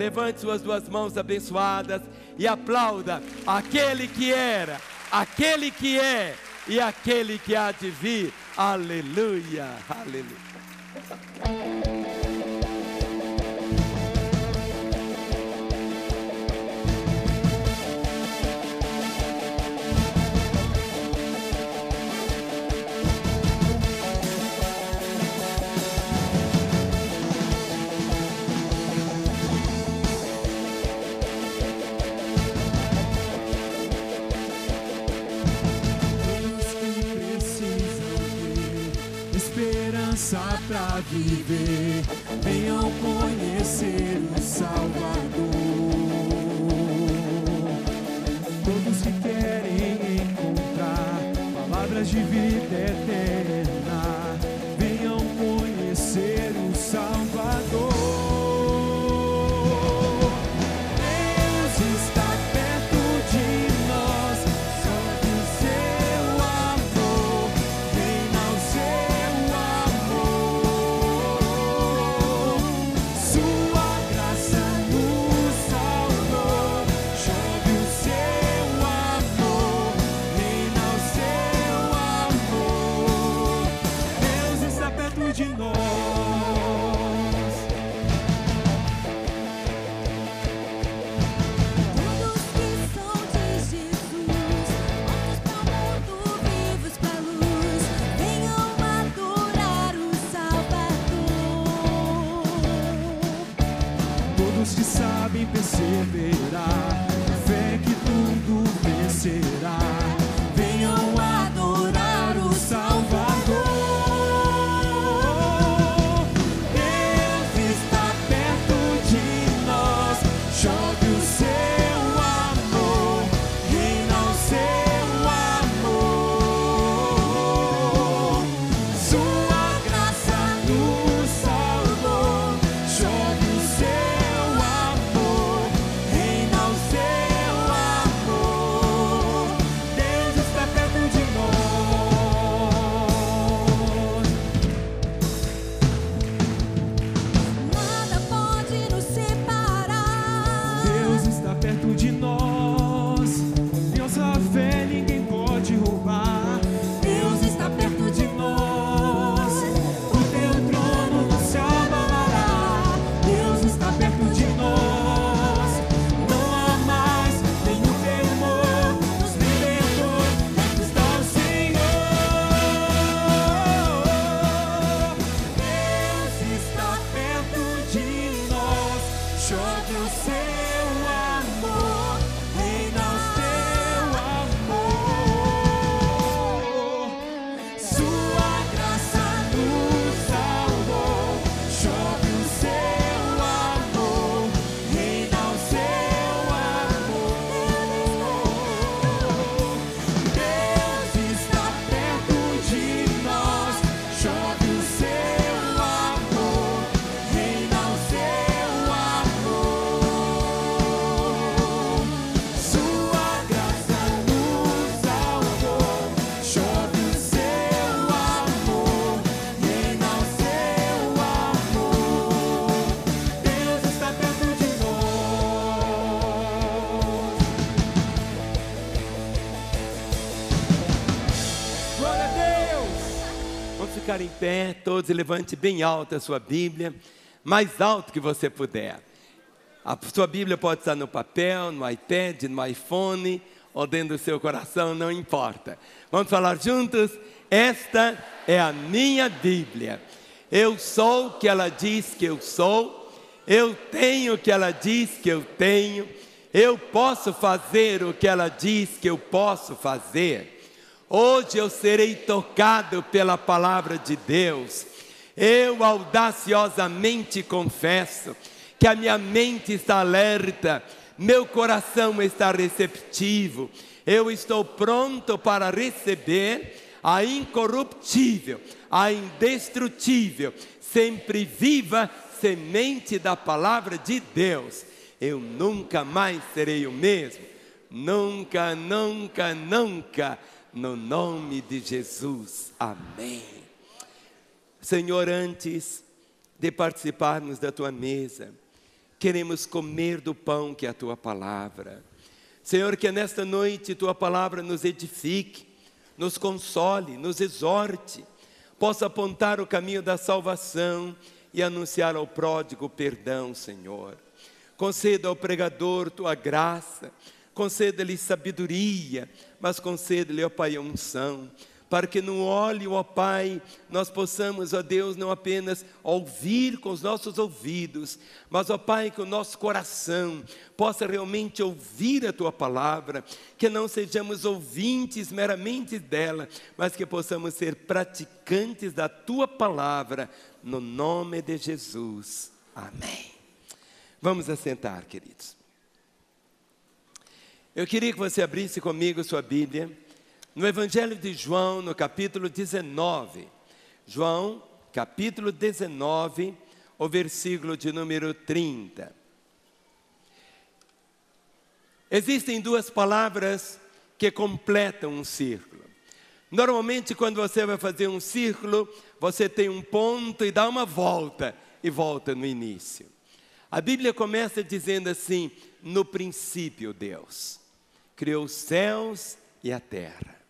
Levante suas duas mãos abençoadas e aplauda aquele que era, aquele que é e aquele que há de vir. Aleluia, aleluia. Pra viver, venham conhecer o Salvador. Todos que querem encontrar palavras de vida eterna, venham conhecer o Salvador. Deus está perto de nós, só do seu amor, reina o seu amor. Sua graça nos salvou, chove o seu amor, reina o seu amor. Deus está perto de nós. Todos que são de Jesus, mortos para o mundo, vivos para a luz, venham adorar o Salvador. Todos que sabem perseverar, fé que tudo vencerá, venham adorar o Salvador. Deus está perto de nós, chove o seu amor, reina o seu amor. Sua graça nos salvou, chove o seu amor, reina o seu amor. Deus está perto de nós. Nada pode nos separar. Deus está perto de nós. Nossa fé ninguém pode roubar. Deus está perto de nós. O teu trono não se abalará. Deus está perto de nós. Não há mais nenhum temor. Nos libertou, aqui está o Senhor. Deus está perto de nós. Chove o seu amor, reina o seu amor. Sua graça nos salvou, chove o seu amor, reina o seu amor. Deus está perto de nós, chove o seu amor, reina o seu amor. Sua graça nos salvou, chove o seu amor, reina o seu amor. Deus está perto de nós. Glória a Deus! Vamos ficar em pé, todos, e levante bem alto a sua Bíblia, mais alto que você puder. A sua Bíblia pode estar no papel, no iPad, no iPhone, ou dentro do seu coração, não importa. Vamos falar juntos? Esta é a minha Bíblia. Eu sou o que ela diz que eu sou, eu tenho o que ela diz que eu tenho, eu posso fazer o que ela diz que eu posso fazer. Hoje eu serei tocado pela palavra de Deus. Eu audaciosamente confesso que a minha mente está alerta, meu coração está receptivo. Eu estou pronto para receber a incorruptível, a indestrutível, sempre viva semente da palavra de Deus. Eu nunca mais serei o mesmo. Nunca, nunca, nunca. No nome de Jesus, amém. Senhor, antes de participarmos da Tua mesa, queremos comer do pão que é a Tua palavra. Senhor, que nesta noite Tua palavra nos edifique, nos console, nos exorte, possa apontar o caminho da salvação e anunciar ao pródigo perdão, Senhor. Conceda ao pregador Tua graça, conceda-lhe sabedoria, mas conceda-lhe, ó Pai, a unção, para que no óleo, ó Pai, nós possamos, ó Deus, não apenas ouvir com os nossos ouvidos, mas, ó Pai, que o nosso coração possa realmente ouvir a Tua palavra, que não sejamos ouvintes meramente dela, mas que possamos ser praticantes da Tua palavra, no nome de Jesus. Amém. Vamos assentar, queridos. Eu queria que você abrisse comigo sua Bíblia no Evangelho de João, no capítulo 19. João, capítulo 19, o versículo de número 30. Existem duas palavras que completam um círculo. Normalmente, quando você vai fazer um círculo, você tem um ponto e dá uma volta, e volta no início. A Bíblia começa dizendo assim: no princípio Deus criou os céus e a terra.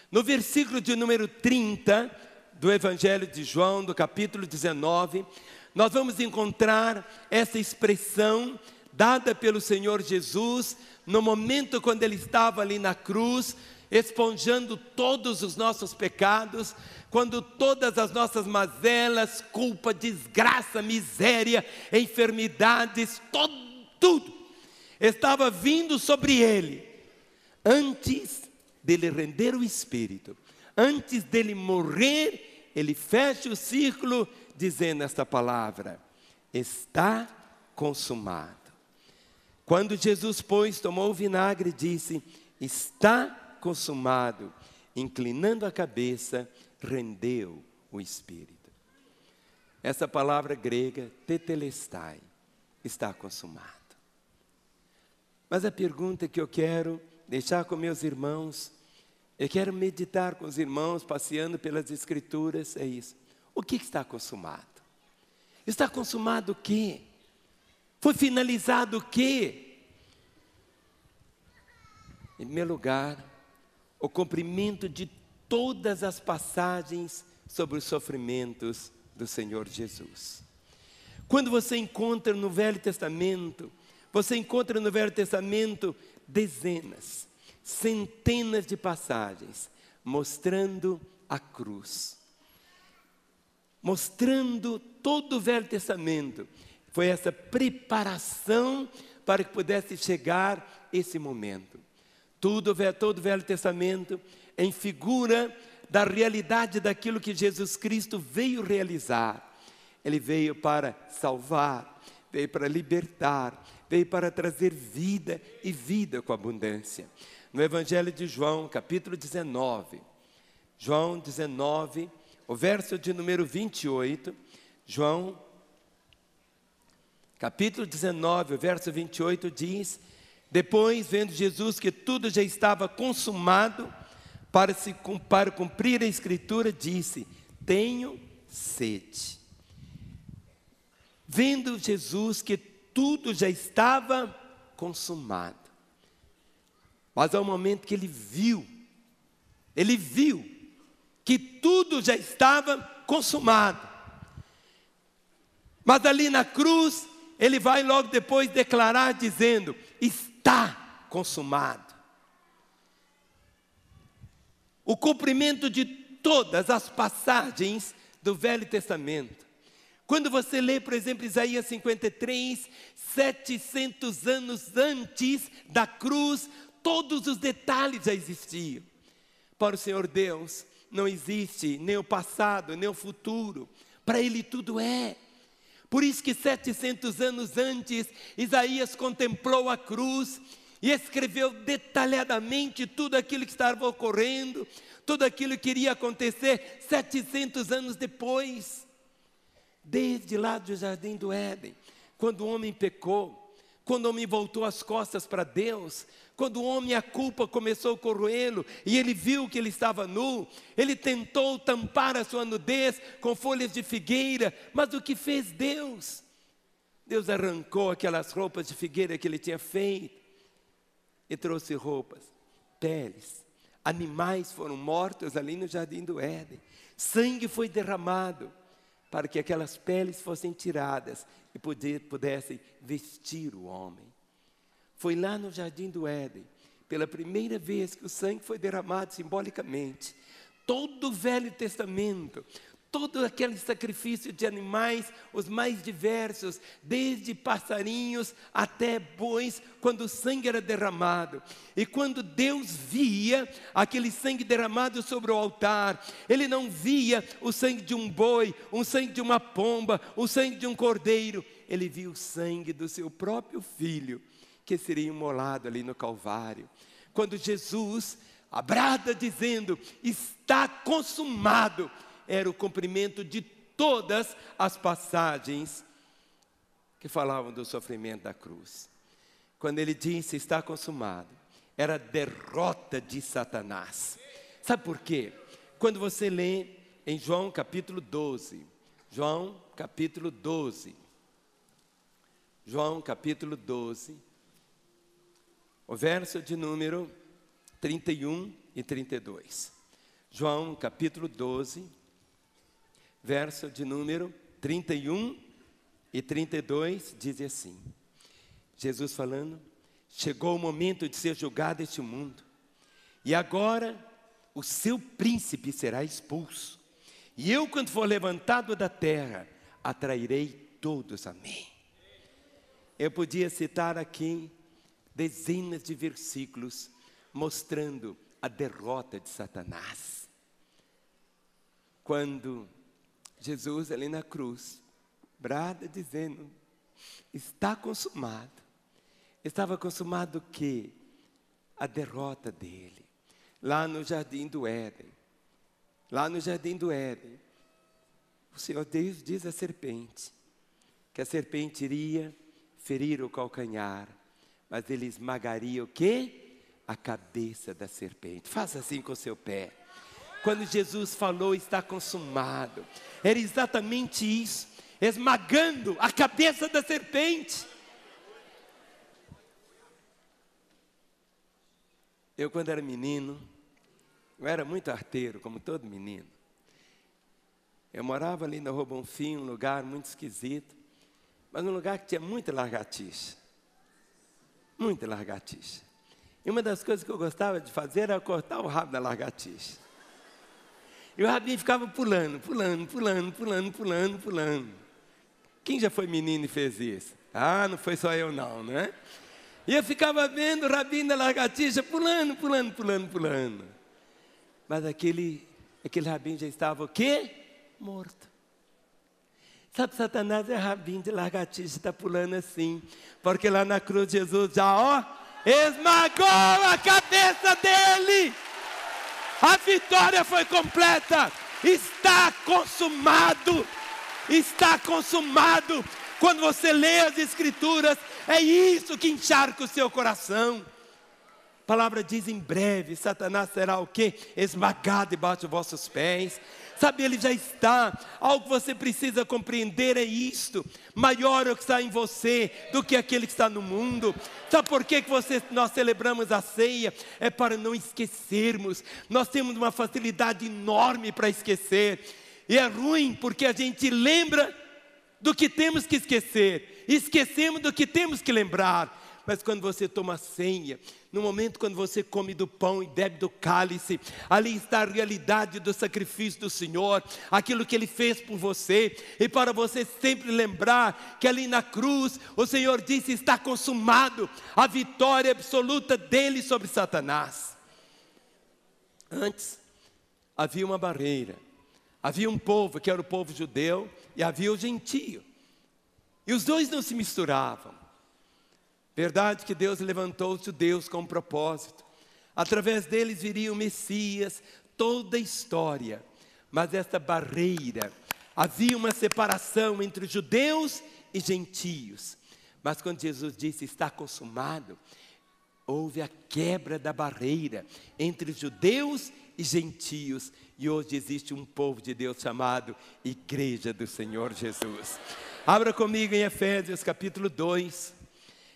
No versículo de número 30 do Evangelho de João, do capítulo 19, nós vamos encontrar essa expressão dada pelo Senhor Jesus no momento quando Ele estava ali na cruz, esponjando todos os nossos pecados, quando todas as nossas mazelas, culpa, desgraça, miséria, enfermidades, tudo estava vindo sobre Ele. Antes dele render o Espírito, antes dele morrer, ele fecha o círculo dizendo esta palavra: está consumado. Quando Jesus, pois, tomou o vinagre, disse: está consumado. Inclinando a cabeça, rendeu o Espírito. Essa palavra grega, tetelestai, está consumado. Mas a pergunta que eu quero deixar com meus irmãos, eu quero meditar com os irmãos, passeando pelas Escrituras, é isso. O que está consumado? Está consumado o quê? Foi finalizado o quê? Em primeiro lugar, o cumprimento de todas as passagens sobre os sofrimentos do Senhor Jesus. Quando você encontra no Velho Testamento, dezenas, centenas de passagens mostrando a cruz. Mostrando todo o Velho Testamento. Foi essa preparação para que pudesse chegar esse momento. Todo o Velho Testamento em figura da realidade daquilo que Jesus Cristo veio realizar. Ele veio para salvar, veio para libertar, veio para trazer vida e vida com abundância. No Evangelho de João, capítulo 19, João 19, o verso de número 28, João, capítulo 19, o verso 28 diz: depois, vendo Jesus que tudo já estava consumado, para cumprir a Escritura, disse: tenho sede. Vendo Jesus que tudo já estava consumado. Mas há um momento que ele viu que tudo já estava consumado. Mas ali na cruz, ele vai logo depois declarar dizendo: está consumado. O cumprimento de todas as passagens do Velho Testamento. Quando você lê, por exemplo, Isaías 53, 700 anos antes da cruz, todos os detalhes já existiam. Para o Senhor Deus, não existe nem o passado, nem o futuro. Para Ele tudo é. Por isso que 700 anos antes, Isaías contemplou a cruz e escreveu detalhadamente tudo aquilo que estava ocorrendo, tudo aquilo que iria acontecer 700 anos depois. Desde lá do Jardim do Éden, quando o homem pecou, quando o homem voltou as costas para Deus, quando o homem, a culpa começou a corroê-lo, e ele viu que ele estava nu, ele tentou tampar a sua nudez com folhas de figueira, mas o que fez Deus? Deus arrancou aquelas roupas de figueira que ele tinha feito e trouxe roupas, peles. Animais foram mortos ali no jardim do Éden. Sangue foi derramado para que aquelas peles fossem tiradas e pudessem vestir o homem. Foi lá no jardim do Éden, pela primeira vez que o sangue foi derramado simbolicamente. Todo o Velho Testamento, todo aquele sacrifício de animais, os mais diversos, desde passarinhos até bois, quando o sangue era derramado. E quando Deus via aquele sangue derramado sobre o altar, Ele não via o sangue de um boi, o sangue de uma pomba, o sangue de um cordeiro. Ele viu o sangue do seu próprio filho, que seria imolado ali no Calvário. Quando Jesus brada dizendo, está consumado, era o cumprimento de todas as passagens que falavam do sofrimento da cruz. Quando ele disse, está consumado, era a derrota de Satanás. Sabe por quê? Quando você lê em João capítulo 12, João capítulo 12, o verso de número 31 e 32. João capítulo 12, verso de número 31 e 32, diz assim, Jesus falando, chegou o momento de ser julgado este mundo, e agora o seu príncipe será expulso, e eu, quando for levantado da terra, atrairei todos a mim. Eu podia citar aqui dezenas de versículos mostrando a derrota de Satanás. Quando Jesus ali na cruz, brada dizendo, está consumado. Estava consumado o quê? A derrota dele. Lá no jardim do Éden. O Senhor Deus diz à serpente, que a serpente iria ferir o calcanhar, mas ele esmagaria o quê? A cabeça da serpente. Faça assim com o seu pé. Quando Jesus falou, está consumado, era exatamente isso, esmagando a cabeça da serpente. Eu, quando era menino, eu era muito arteiro, como todo menino. Eu morava ali na Rua Bonfim, um lugar muito esquisito, mas um lugar que tinha muita lagartixa. Muita lagartixa. E uma das coisas que eu gostava de fazer era cortar o rabo da lagartixa. E o rabinho ficava pulando. Quem já foi menino e fez isso? Ah, não foi só eu não, né? E eu ficava vendo o rabinho da lagartixa pulando. Mas aquele rabinho já estava o quê? Morto. Sabe, Satanás é rabinho de lagartixa, está pulando assim. Porque lá na cruz Jesus já, esmagou a cabeça dele. A vitória foi completa. Está consumado. Está consumado. Quando você lê as Escrituras, é isso que encharca o seu coração. A palavra diz, em breve, Satanás será o quê? Esmagado debaixo dos vossos pés. Sabe, ele já está. Algo que você precisa compreender é isto. Maior é o que está em você do que aquele que está no mundo. Sabe por que nós celebramos a ceia? É para não esquecermos. Nós temos uma facilidade enorme para esquecer. E é ruim porque a gente lembra do que temos que esquecer. Esquecemos do que temos que lembrar. Mas quando você toma a ceia, no momento quando você come do pão e bebe do cálice, ali está a realidade do sacrifício do Senhor, aquilo que Ele fez por você, e para você sempre lembrar que ali na cruz, o Senhor disse, está consumado, a vitória absoluta dEle sobre Satanás. Antes, havia uma barreira, havia um povo que era o povo judeu, e havia o gentio, e os dois não se misturavam. Verdade que Deus levantou os judeus com um propósito. Através deles viria o Messias, toda a história. Mas esta barreira, havia uma separação entre judeus e gentios. Mas quando Jesus disse, está consumado, houve a quebra da barreira entre judeus e gentios. E hoje existe um povo de Deus chamado Igreja do Senhor Jesus. Abra comigo em Efésios capítulo 2.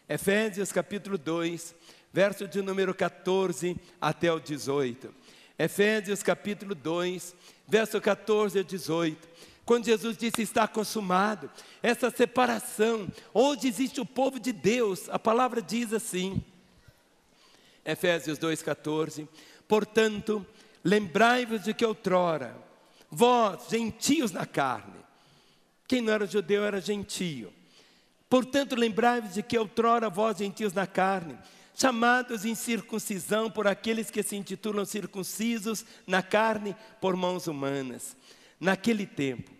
Efésios capítulo 2, verso de número 14 até o 18. Efésios capítulo 2, verso 14 a 18. Quando Jesus disse está consumado, essa separação, onde existe o povo de Deus, a palavra diz assim, Efésios 2,14, portanto, lembrai-vos de que outrora, vós, gentios na carne, quem não era judeu era gentio, portanto, lembrai-vos de que outrora vós, gentios na carne, chamados em circuncisão por aqueles que se intitulam circuncisos na carne por mãos humanas, naquele tempo,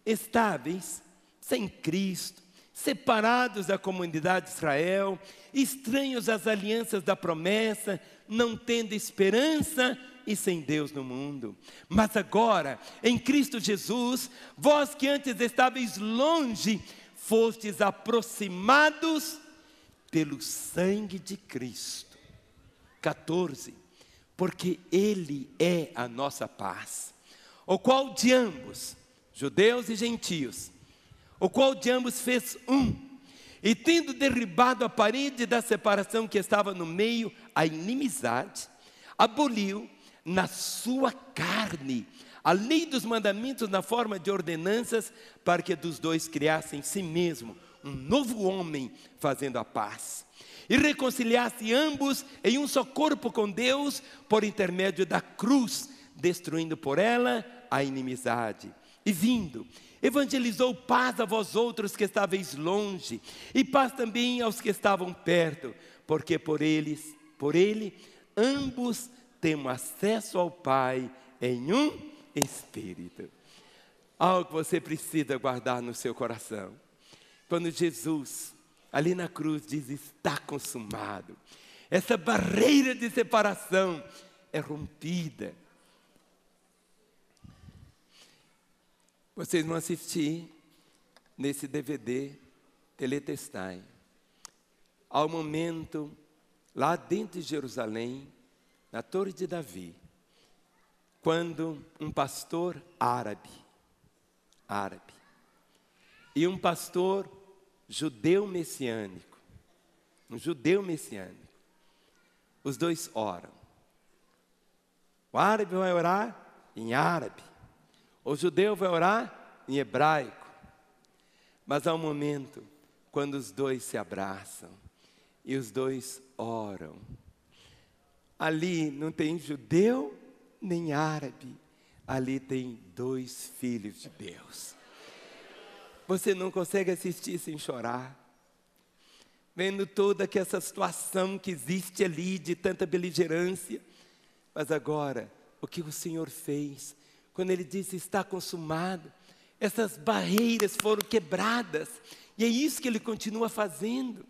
estáveis, sem Cristo, separados da comunidade de Israel, estranhos às alianças da promessa, não tendo esperança e sem Deus no mundo. Mas agora, em Cristo Jesus, vós que antes estáveis longe, fostes aproximados pelo sangue de Cristo. 14. Porque Ele é a nossa paz, o qual de ambos, judeus e gentios, o qual de ambos fez um, e tendo derribado a parede da separação que estava no meio, a inimizade, aboliu na sua carne a lei dos mandamentos na forma de ordenanças, para que dos dois criasse em si mesmo um novo homem, fazendo a paz, e reconciliasse ambos em um só corpo com Deus, por intermédio da cruz, destruindo por ela a inimizade. E vindo, evangelizou paz a vós outros que estáveis longe, e paz também aos que estavam perto, porque por ele, ambos temos acesso ao Pai em um Espírito. Algo que você precisa guardar no seu coração. Quando Jesus, ali na cruz, diz, está consumado, essa barreira de separação é rompida. Vocês vão assistir nesse DVD, Teletestai, ao momento, lá dentro de Jerusalém, na Torre de Davi, quando um pastor árabe, e um pastor judeu messiânico, os dois oram. O árabe vai orar em árabe, o judeu vai orar em hebraico. Mas há um momento quando os dois se abraçam e os dois oram. Ali não tem judeu nem árabe, ali tem dois filhos de Deus. Você não consegue assistir sem chorar, vendo toda essa situação que existe ali de tanta beligerância. Mas agora, o que o Senhor fez, quando Ele disse está consumado, essas barreiras foram quebradas, e é isso que Ele continua fazendo.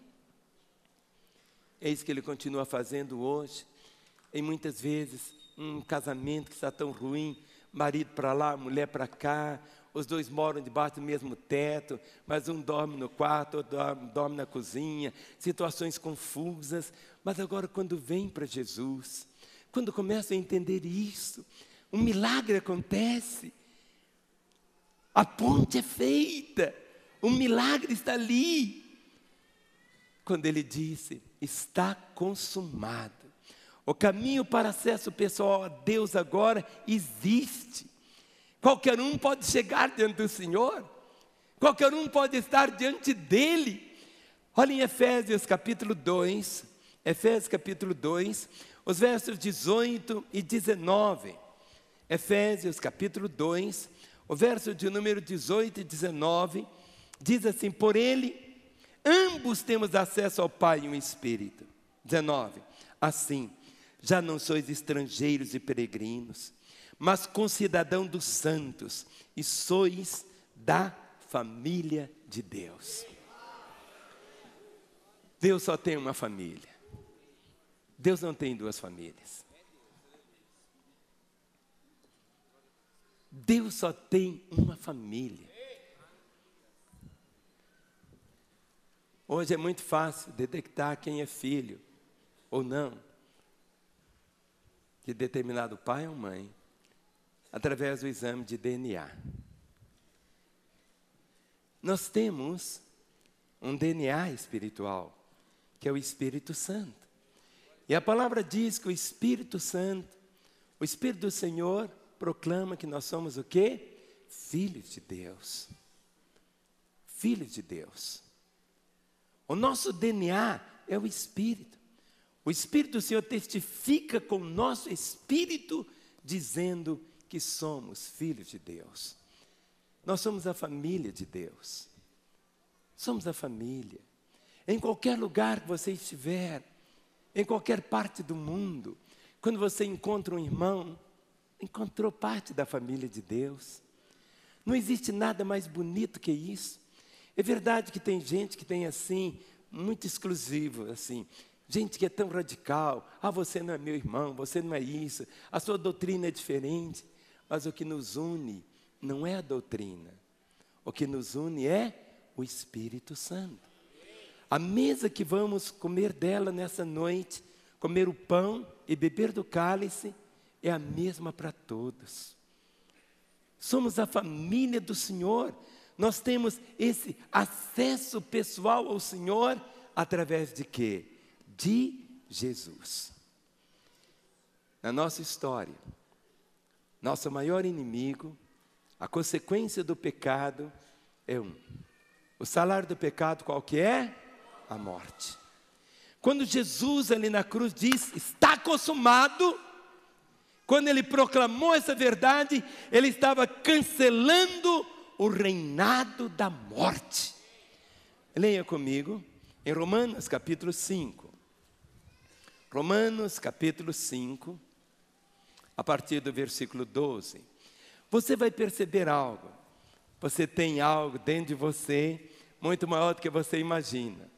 É isso que Ele continua fazendo hoje. E muitas vezes, um casamento que está tão ruim, marido para lá, mulher para cá, os dois moram debaixo do mesmo teto, mas um dorme no quarto, outro dorme na cozinha, situações confusas. Mas agora quando vem para Jesus, quando começa a entender isso, um milagre acontece, a ponte é feita, o milagre está ali. Quando Ele disse, está consumado. O caminho para acesso pessoal a Deus agora existe. Qualquer um pode chegar diante do Senhor. Qualquer um pode estar diante dEle. Olha em Efésios capítulo 2. Efésios capítulo 2, os versos 18 e 19. Efésios capítulo 2, o verso de número 18 e 19. Diz assim, por Ele, ambos temos acesso ao Pai em um Espírito. 19. Assim, já não sois estrangeiros e peregrinos, mas concidadão dos santos, e sois da família de Deus. Deus só tem uma família. Deus não tem duas famílias. Deus só tem uma família. Hoje é muito fácil detectar quem é filho ou não de determinado pai ou mãe. através do exame de DNA. Nós temos um DNA espiritual, que é o Espírito Santo. E a palavra diz que o Espírito Santo, o Espírito do Senhor, proclama que nós somos o quê? Filhos de Deus. Filhos de Deus. O nosso DNA é o Espírito. O Espírito do Senhor testifica com o nosso espírito, dizendo que somos filhos de Deus. Nós somos a família de Deus. Somos a família. Em qualquer lugar que você estiver, em qualquer parte do mundo, quando você encontra um irmão, encontrou parte da família de Deus. Não existe nada mais bonito que isso. É verdade que tem gente que tem assim, muito exclusivo, assim. Gente que é tão radical. Ah, você não é meu irmão, você não é isso. A sua doutrina é diferente. Mas o que nos une não é a doutrina. O que nos une é o Espírito Santo. A mesa que vamos comer dela nessa noite, comer o pão e beber do cálice, é a mesma para todos. Somos a família do Senhor. Nós temos esse acesso pessoal ao Senhor através de quê? De Jesus. Na nossa história, nosso maior inimigo, a consequência do pecado é o salário do pecado qual que é? A morte. Quando Jesus ali na cruz diz, está consumado, quando ele proclamou essa verdade, ele estava cancelando o reinado da morte. Leia comigo em Romanos capítulo 5. Romanos capítulo 5, a partir do versículo 12. Você vai perceber algo. Você tem algo dentro de você muito maior do que você imagina.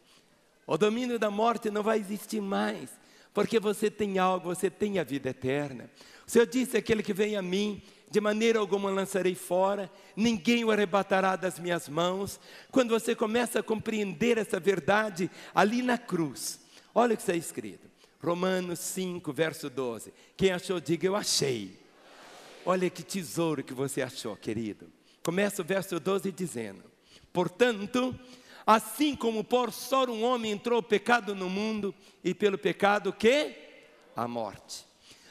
O domínio da morte não vai existir mais, porque você tem algo, você tem a vida eterna. O Senhor disse, aquele que vem a mim, de maneira alguma lançarei fora, ninguém o arrebatará das minhas mãos. Quando você começa a compreender essa verdade, ali na cruz, olha o que está escrito. Romanos 5, verso 12. Quem achou, diga, eu achei. Olha que tesouro que você achou, querido. Começa o verso 12 dizendo, portanto, assim como por só um homem entrou o pecado no mundo, e pelo pecado o quê? A morte.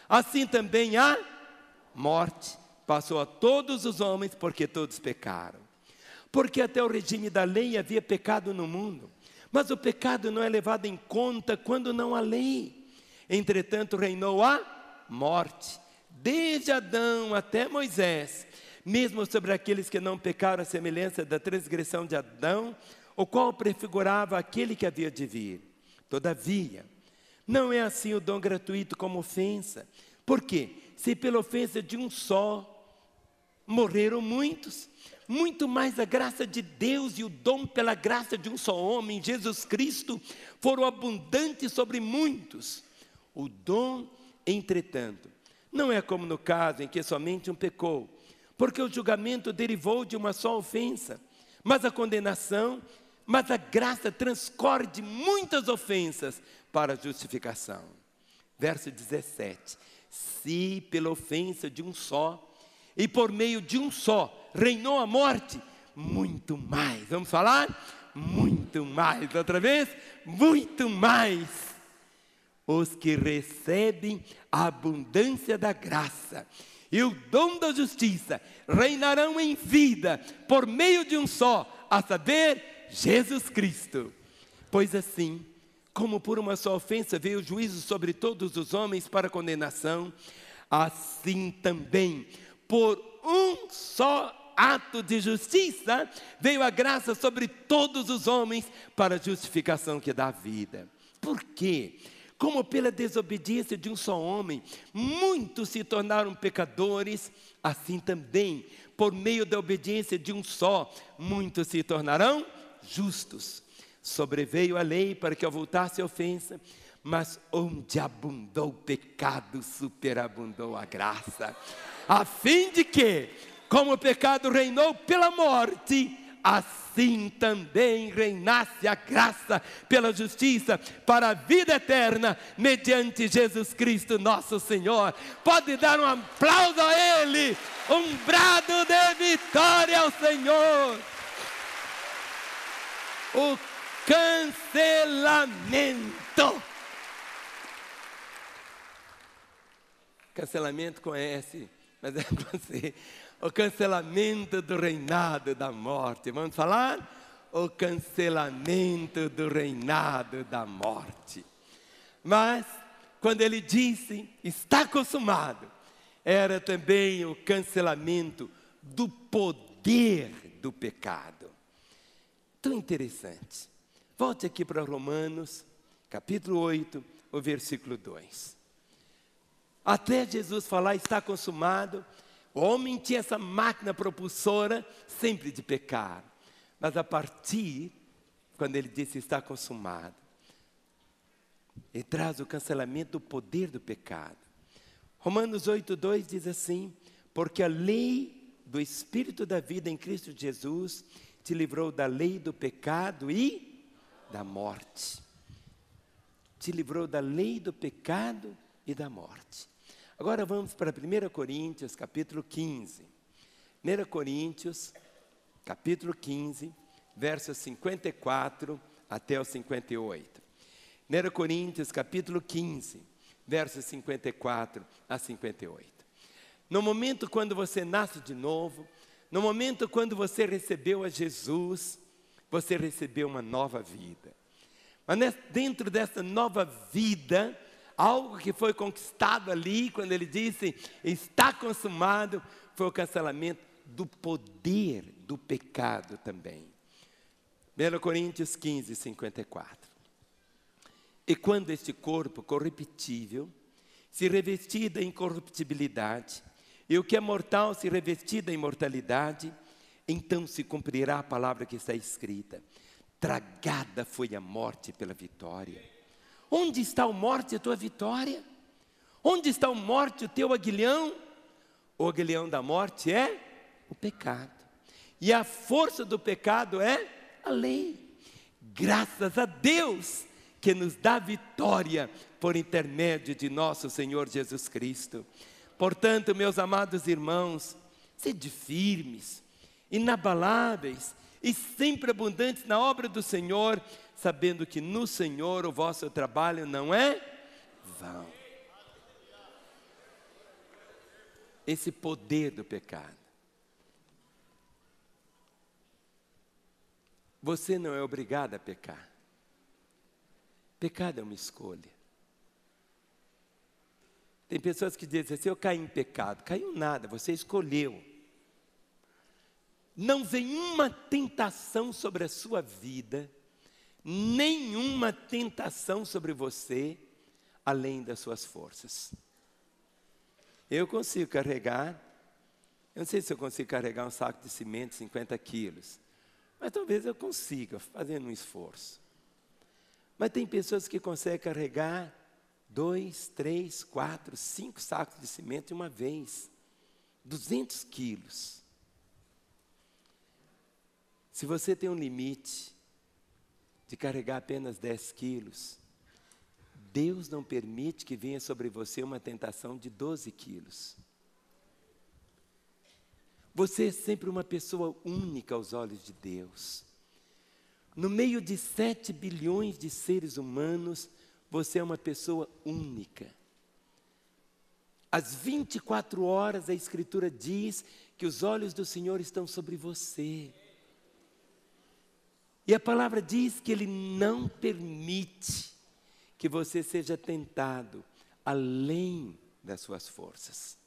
Assim também a morte passou a todos os homens, porque todos pecaram. Porque até o regime da lei havia pecado no mundo, mas o pecado não é levado em conta quando não há lei. Entretanto reinou a morte, desde Adão até Moisés, mesmo sobre aqueles que não pecaram à semelhança da transgressão de Adão, o qual prefigurava aquele que havia de vir. Todavia, não é assim o dom gratuito como ofensa. Por quê? Se pela ofensa de um só morreram muitos, muito mais a graça de Deus e o dom pela graça de um só homem, Jesus Cristo, foram abundantes sobre muitos. O dom, entretanto, não é como no caso em que somente um pecou, porque o julgamento derivou de uma só ofensa, mas a condenação, mas a graça transcorre de muitas ofensas para a justificação. Verso 17. Se pela ofensa de um só, e por meio de um só, reinou a morte, muito mais. Vamos falar? Muito mais. Outra vez? Muito mais. Os que recebem a abundância da graça e o dom da justiça reinarão em vida por meio de um só, a saber, Jesus Cristo. Pois assim, como por uma só ofensa veio o juízo sobre todos os homens para condenação, assim também, por um só ato de justiça, veio a graça sobre todos os homens para a justificação que dá vida. Por quê? Como pela desobediência de um só homem, muitos se tornaram pecadores, assim também, por meio da obediência de um só, muitos se tornarão justos. Sobreveio a lei para que voltasse a ofensa, mas onde abundou o pecado, superabundou a graça. A fim de que, como o pecado reinou pela morte, assim também reinasse a graça pela justiça para a vida eterna, mediante Jesus Cristo nosso Senhor. Pode dar um aplauso a Ele, um brado de vitória ao Senhor. O cancelamento. Cancelamento com S, mas é você. O cancelamento do reinado da morte. Vamos falar? O cancelamento do reinado da morte. Mas, quando ele disse, está consumado, era também o cancelamento do poder do pecado. Tão interessante. Volte aqui para Romanos, capítulo 8, o versículo 2. Até Jesus falar, está consumado, o homem tinha essa máquina propulsora sempre de pecar. Mas a partir, quando ele disse está consumado, ele traz o cancelamento do poder do pecado. Romanos 8:2 diz assim: porque a lei do Espírito da vida em Cristo Jesus te livrou da lei do pecado e da morte. Te livrou da lei do pecado e da morte. Agora vamos para 1 Coríntios, capítulo 15. 1 Coríntios, capítulo 15, versos 54 até o 58. 1 Coríntios, capítulo 15, versos 54 a 58. No momento quando você nasce de novo, no momento quando você recebeu a Jesus, você recebeu uma nova vida. Mas dentro dessa nova vida, algo que foi conquistado ali, quando ele disse, está consumado, foi o cancelamento do poder do pecado também. 1 Coríntios 15, 54. E quando este corpo corruptível se revestir da incorruptibilidade, e o que é mortal se revestir da imortalidade, então se cumprirá a palavra que está escrita: tragada foi a morte pela vitória. Onde está a morte, a tua vitória? Onde está a morte, o teu aguilhão? O aguilhão da morte é o pecado. E a força do pecado é a lei. Graças a Deus que nos dá vitória por intermédio de nosso Senhor Jesus Cristo. Portanto, meus amados irmãos, sede firmes, inabaláveis e sempre abundantes na obra do Senhor, sabendo que no Senhor o vosso trabalho não é vão. Esse poder do pecado. Você não é obrigado a pecar. Pecado é uma escolha. Tem pessoas que dizem assim, eu caí em pecado. Caiu nada, você escolheu. Não vem uma tentação sobre a sua vida, nenhuma tentação sobre você, além das suas forças. Eu consigo carregar, eu não sei se eu consigo carregar um saco de cimento, 50 quilos, mas talvez eu consiga, fazendo um esforço. Mas tem pessoas que conseguem carregar 2, 3, 4, 5 sacos de cimento de uma vez, 200 quilos. Se você tem um limite de carregar apenas 10 quilos, Deus não permite que venha sobre você uma tentação de 12 quilos. Você é sempre uma pessoa única aos olhos de Deus. No meio de 7 bilhões de seres humanos, você é uma pessoa única. Às 24 horas a Escritura diz que os olhos do Senhor estão sobre você. E a palavra diz que Ele não permite que você seja tentado além das suas forças.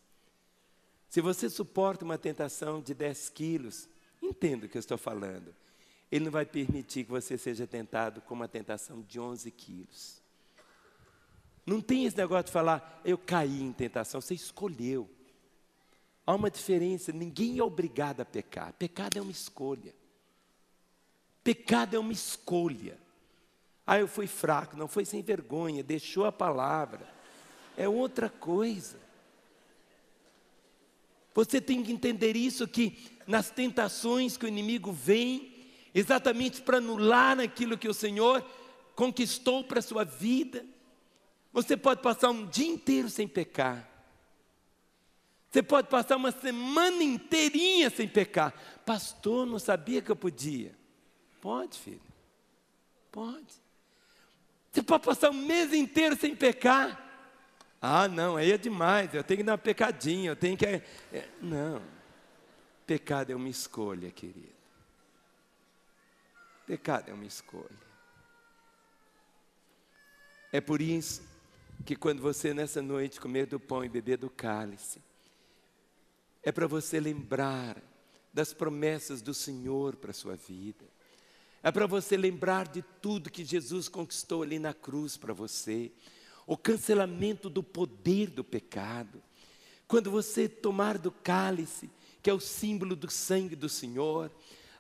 Se você suporta uma tentação de 10 quilos, entenda o que eu estou falando. Ele não vai permitir que você seja tentado com uma tentação de 11 quilos. Não tem esse negócio de falar, eu caí em tentação, você escolheu. Há uma diferença, ninguém é obrigado a pecar. Pecado é uma escolha. Pecado é uma escolha. Ah, eu fui fraco, não foi sem vergonha, deixou a palavra. É outra coisa. Você tem que entender isso, que nas tentações que o inimigo vem, exatamente para anular aquilo que o Senhor conquistou para a sua vida. Você pode passar um dia inteiro sem pecar. Você pode passar uma semana inteirinha sem pecar. Pastor, não sabia que eu podia. Pode, filho. Pode. Você pode passar um mês inteiro sem pecar. Ah, não, aí é demais. Eu tenho que dar uma pecadinha. Eu tenho que... Não. Pecado é uma escolha, querido. Pecado é uma escolha. É por isso que quando você nessa noite comer do pão e beber do cálice, é para você lembrar das promessas do Senhor para a sua vida. É para você lembrar de tudo que Jesus conquistou ali na cruz para você. O cancelamento do poder do pecado. Quando você tomar do cálice, que é o símbolo do sangue do Senhor,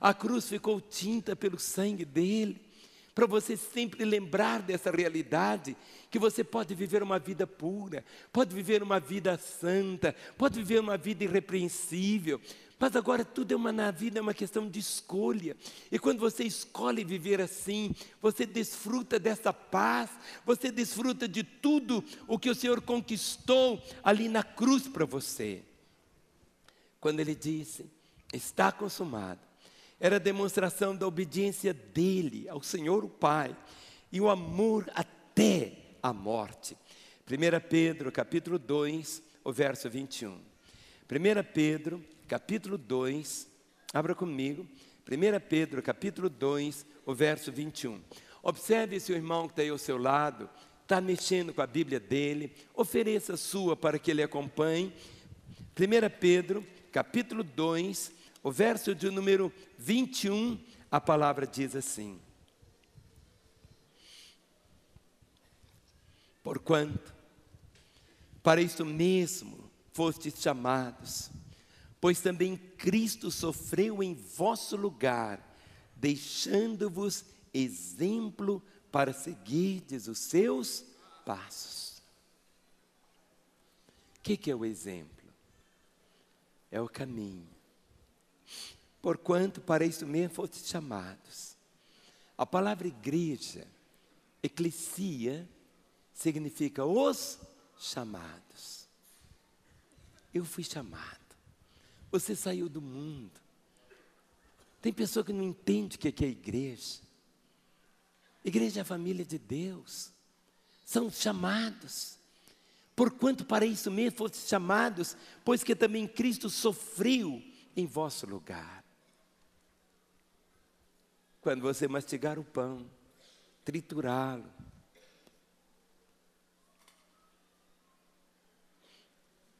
a cruz ficou tinta pelo sangue dele. Para você sempre lembrar dessa realidade, que você pode viver uma vida pura, pode viver uma vida santa, pode viver uma vida irrepreensível, mas agora tudo na vida é uma questão de escolha, e quando você escolhe viver assim, você desfruta dessa paz, você desfruta de tudo o que o Senhor conquistou ali na cruz para você. Quando Ele disse, está consumado, era a demonstração da obediência dele ao Senhor o Pai e o amor até a morte. 1 Pedro capítulo 2, o verso 21. 1 Pedro capítulo 2, abra comigo. 1 Pedro capítulo 2, o verso 21. Observe se o irmão que está aí ao seu lado está mexendo com a Bíblia dele. Ofereça a sua para que ele acompanhe. 1 Pedro capítulo 2, o verso de número 21, a palavra diz assim: porquanto, para isso mesmo fostes chamados, pois também Cristo sofreu em vosso lugar, deixando-vos exemplo para seguirdes os seus passos. O que é o exemplo? É o caminho. Porquanto para isso mesmo fostes chamados. A palavra igreja, eclesia, significa os chamados. Eu fui chamado. Você saiu do mundo. Tem pessoa que não entende o que é igreja. Igreja é a família de Deus. São chamados. Porquanto para isso mesmo fostes chamados, pois que também Cristo sofreu em vosso lugar. Quando você mastigar o pão, triturá-lo,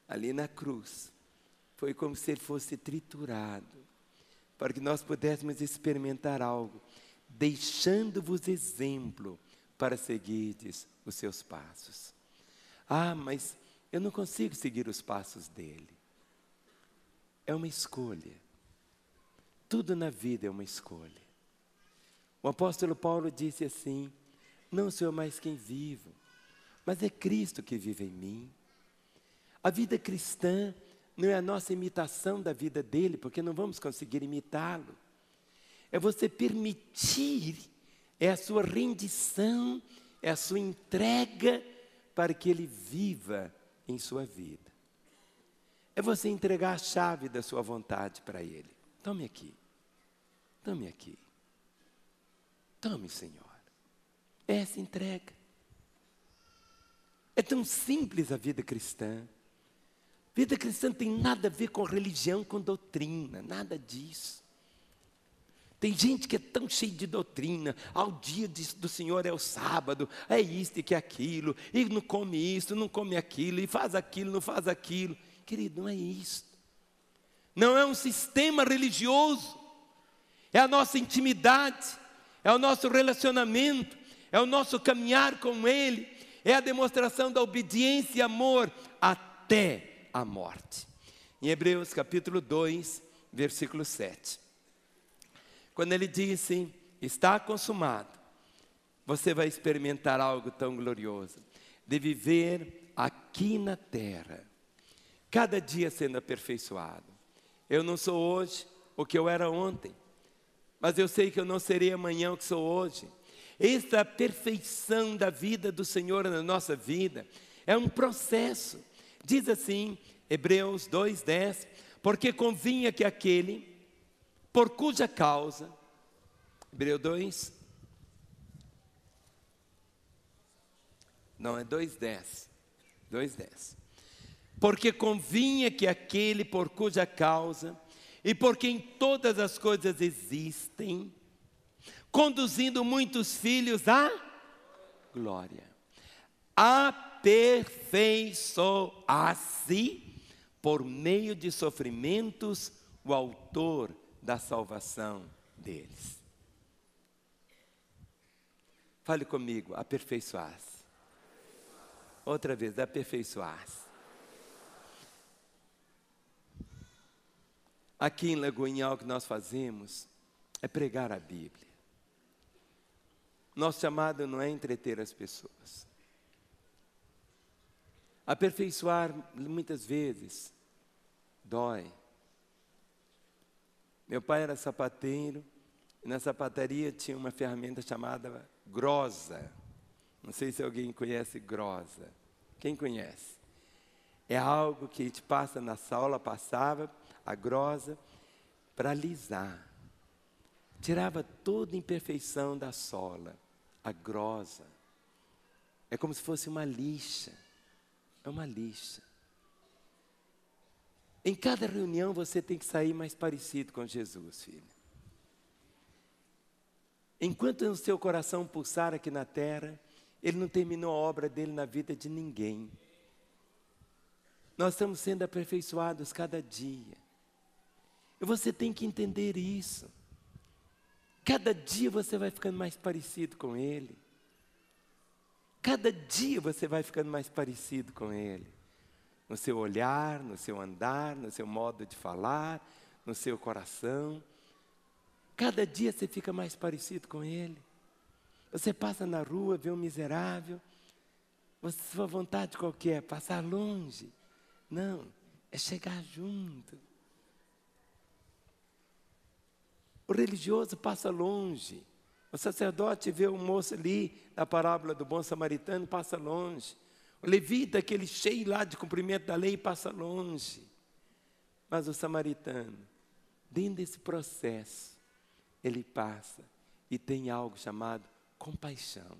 ali na cruz, foi como se ele fosse triturado, para que nós pudéssemos experimentar algo, deixando-vos exemplo para seguirdes os seus passos. Ah, mas eu não consigo seguir os passos dele. É uma escolha. Tudo na vida é uma escolha. O apóstolo Paulo disse assim: não sou eu mais quem vivo, mas é Cristo que vive em mim. A vida cristã não é a nossa imitação da vida dele, porque não vamos conseguir imitá-lo. É você permitir, é a sua rendição, é a sua entrega para que ele viva em sua vida. É você entregar a chave da sua vontade para ele. Tome aqui. Tome aqui. Tome, Senhor. Essa entrega. É tão simples a vida cristã. Vida cristã não tem nada a ver com religião, com doutrina, nada disso. Tem gente que é tão cheia de doutrina, ao dia do Senhor é o sábado, é isto e que é aquilo, e não come isso, não come aquilo, e faz aquilo, não faz aquilo. Querido, não é isso. Não é um sistema religioso, é a nossa intimidade, é o nosso relacionamento, é o nosso caminhar com Ele, é a demonstração da obediência e amor até a morte. Em Hebreus capítulo 2, versículo 7. Quando ele disse, está consumado, você vai experimentar algo tão glorioso, de viver aqui na terra, cada dia sendo aperfeiçoado. Eu não sou hoje o que eu era ontem. mas eu sei que eu não serei amanhã o que sou hoje. Esta é a perfeição da vida do Senhor na nossa vida. É um processo. Diz assim, Hebreus 2:10, porque convinha que aquele, por cuja causa, Hebreus 2, não, é 2:10, 2:10. Porque convinha que aquele por cuja causa, e por quem todas as coisas existem, conduzindo muitos filhos à glória, aperfeiçoasse por meio de sofrimentos o autor da salvação deles. Fale comigo, aperfeiçoar-se. Outra vez, aperfeiçoar-se. Aqui em Lagoinhal, o que nós fazemos é pregar a Bíblia. Nosso chamado não é entreter as pessoas. Aperfeiçoar, muitas vezes, dói. Meu pai era sapateiro, e na sapataria tinha uma ferramenta chamada grosa. Não sei se alguém conhece grosa. Quem conhece? É algo que a gente passa na sola, passava a grosa para alisar. Tirava toda a imperfeição da sola. A grosa. É como se fosse uma lixa. É uma lixa. Em cada reunião você tem que sair mais parecido com Jesus, filho. Enquanto o seu coração pulsar aqui na terra, Ele não terminou a obra dele na vida de ninguém. Nós estamos sendo aperfeiçoados cada dia. E você tem que entender isso. Cada dia você vai ficando mais parecido com Ele. Cada dia você vai ficando mais parecido com Ele. No seu olhar, no seu andar, no seu modo de falar, no seu coração. Cada dia você fica mais parecido com Ele. Você passa na rua, vê um miserável. Sua vontade qual que é? Passar longe? Não, é chegar junto. O religioso passa longe. O sacerdote vê o moço ali, na parábola do bom samaritano, passa longe. O levita, aquele cheio lá de cumprimento da lei, passa longe. Mas o samaritano, dentro desse processo, ele passa e tem algo chamado compaixão.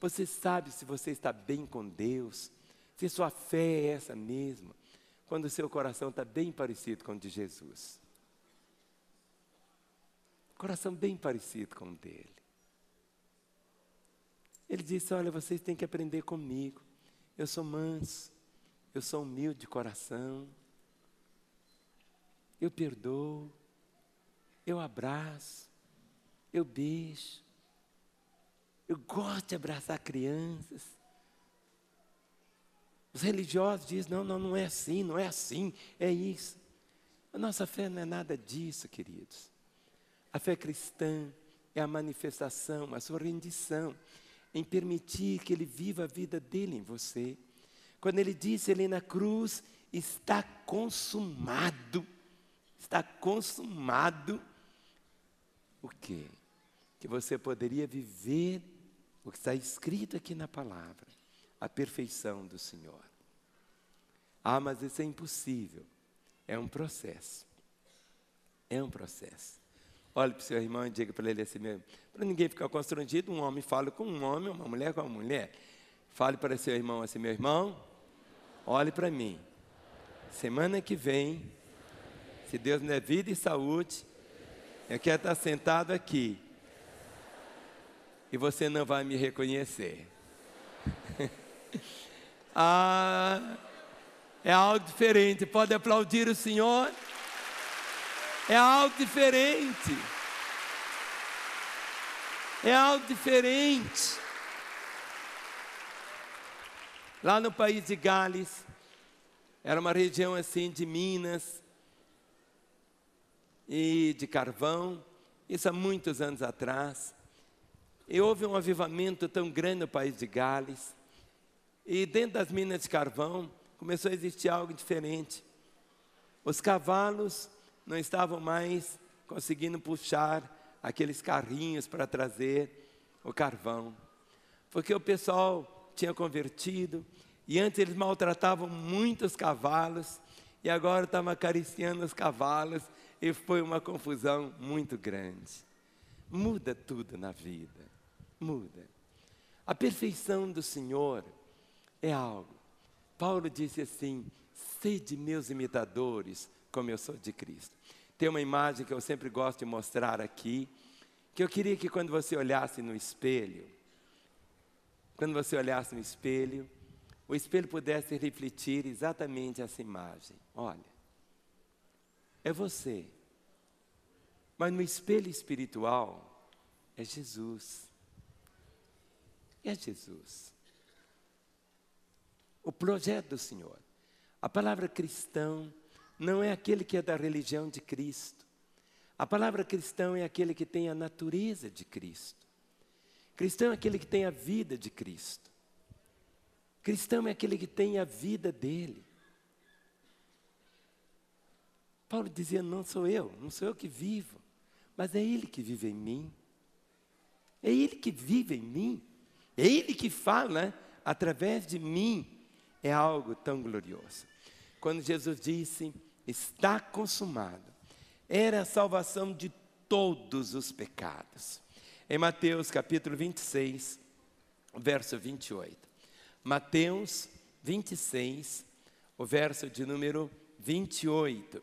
Você sabe se você está bem com Deus, se sua fé é essa mesma, quando o seu coração está bem parecido com o de Jesus. Coração bem parecido com o dele. Ele disse, olha, vocês têm que aprender comigo. Eu sou manso, eu sou humilde de coração. Eu perdoo, eu abraço, eu beijo. Eu gosto de abraçar crianças. Os religiosos dizem, não é assim, não é assim, é isso. A nossa fé não é nada disso, queridos. A fé cristã é a manifestação, a sua rendição, em permitir que Ele viva a vida dele em você. Quando Ele disse ali na cruz, está consumado. Está consumado. O quê? Que você poderia viver o que está escrito aqui na palavra. A perfeição do Senhor. Ah, mas isso é impossível. É um processo. É um processo. Olhe para o seu irmão e diga para ele assim mesmo. Para ninguém ficar constrangido, um homem fala com um homem, uma mulher com uma mulher. Fale para seu irmão assim, meu irmão, olhe para mim. Semana que vem, se Deus me der vida e saúde, eu quero estar sentado aqui. E você não vai me reconhecer. É algo diferente. Pode aplaudir o Senhor? É algo diferente. É algo diferente. Lá no país de Gales, era uma região assim de minas e de carvão. Isso há muitos anos atrás. E houve um avivamento tão grande no país de Gales. E dentro das minas de carvão, começou a existir algo diferente. Os cavalos não estavam mais conseguindo puxar aqueles carrinhos para trazer o carvão. Porque o pessoal tinha convertido, e antes eles maltratavam muitos cavalos, e agora estavam acariciando os cavalos, e foi uma confusão muito grande. Muda tudo na vida, muda. A perfeição do Senhor é algo. Paulo disse assim: sede meus imitadores, como eu sou de Cristo. Tem uma imagem que eu sempre gosto de mostrar aqui, que eu queria que quando você olhasse no espelho, o espelho pudesse refletir exatamente essa imagem. Olha, é você. Mas no espelho espiritual, é Jesus. É Jesus. O projeto do Senhor. A palavra cristão não é aquele que é da religião de Cristo. A palavra cristão é aquele que tem a natureza de Cristo. Cristão é aquele que tem a vida de Cristo. Cristão é aquele que tem a vida dele. Paulo dizia: não sou eu que vivo, mas é Ele que vive em mim. É Ele que vive em mim. É Ele que fala através de mim. É algo tão glorioso. Quando Jesus disse: está consumado, era a salvação de todos os pecados. Em Mateus capítulo 26, verso 28. Mateus 26, o verso de número 28.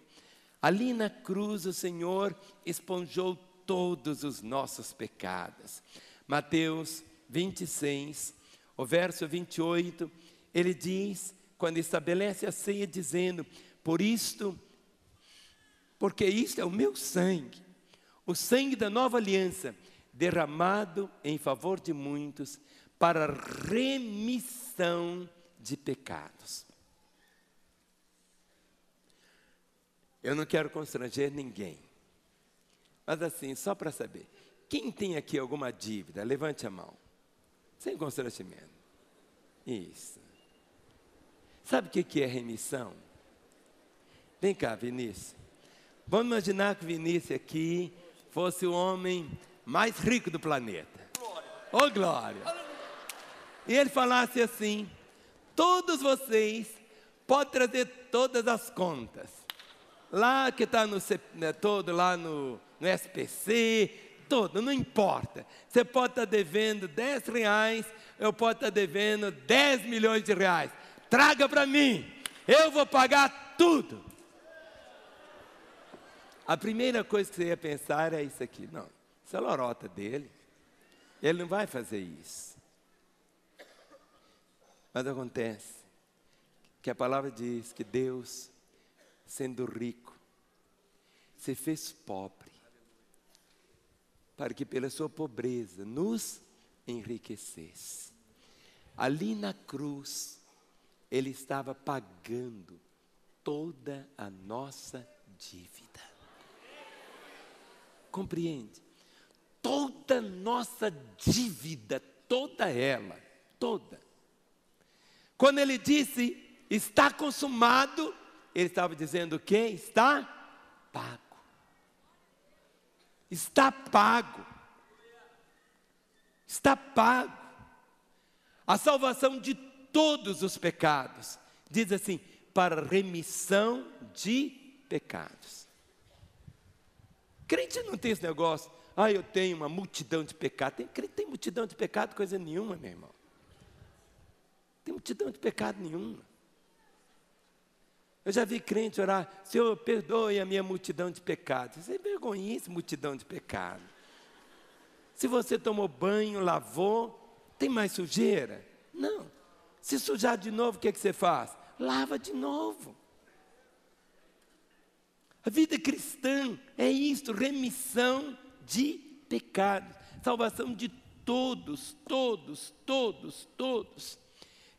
Ali na cruz o Senhor esponjou todos os nossos pecados. Mateus 26, o verso 28, ele diz, quando estabelece a ceia, dizendo: porque isto é o meu sangue, o sangue da nova aliança, derramado em favor de muitos, para remissão de pecados. Eu não quero constranger ninguém, mas assim, só para saber, quem tem aqui alguma dívida, levante a mão, sem constrangimento. Isso. Sabe o que é remissão? Vem cá, Vinícius. Vamos imaginar que o Vinícius aqui fosse o homem mais rico do planeta. Ô, glória! E ele falasse assim: todos vocês podem trazer todas as contas. Lá que está todo lá no SPC, todo, não importa. Você pode estar devendo R$10, eu posso estar devendo 10 milhões de reais. Traga para mim, eu vou pagar tudo. A primeira coisa que você ia pensar é isso aqui: não, isso é a lorota dele, ele não vai fazer isso. Mas acontece que a palavra diz que Deus, sendo rico, se fez pobre, para que pela sua pobreza nos enriquecesse. Ali na cruz, Ele estava pagando toda a nossa dívida. Compreende? Toda a nossa dívida, toda ela, toda. Quando Ele disse: está consumado, Ele estava dizendo o quê? Está pago. Está pago. Está pago. A salvação de todos os pecados. Diz assim: para remissão de pecados. Crente não tem esse negócio: eu tenho uma multidão de pecados. Crente tem multidão de pecado, coisa nenhuma, meu irmão. Tem multidão de pecado nenhuma. Eu já vi crente orar: Senhor, perdoe a minha multidão de pecados. Isso é vergonhice, multidão de pecado. Se você tomou banho, lavou, tem mais sujeira? Não. Se sujar de novo, o que você faz? Lava de novo. A vida cristã é isto: remissão de pecados. Salvação de todos, todos, todos, todos.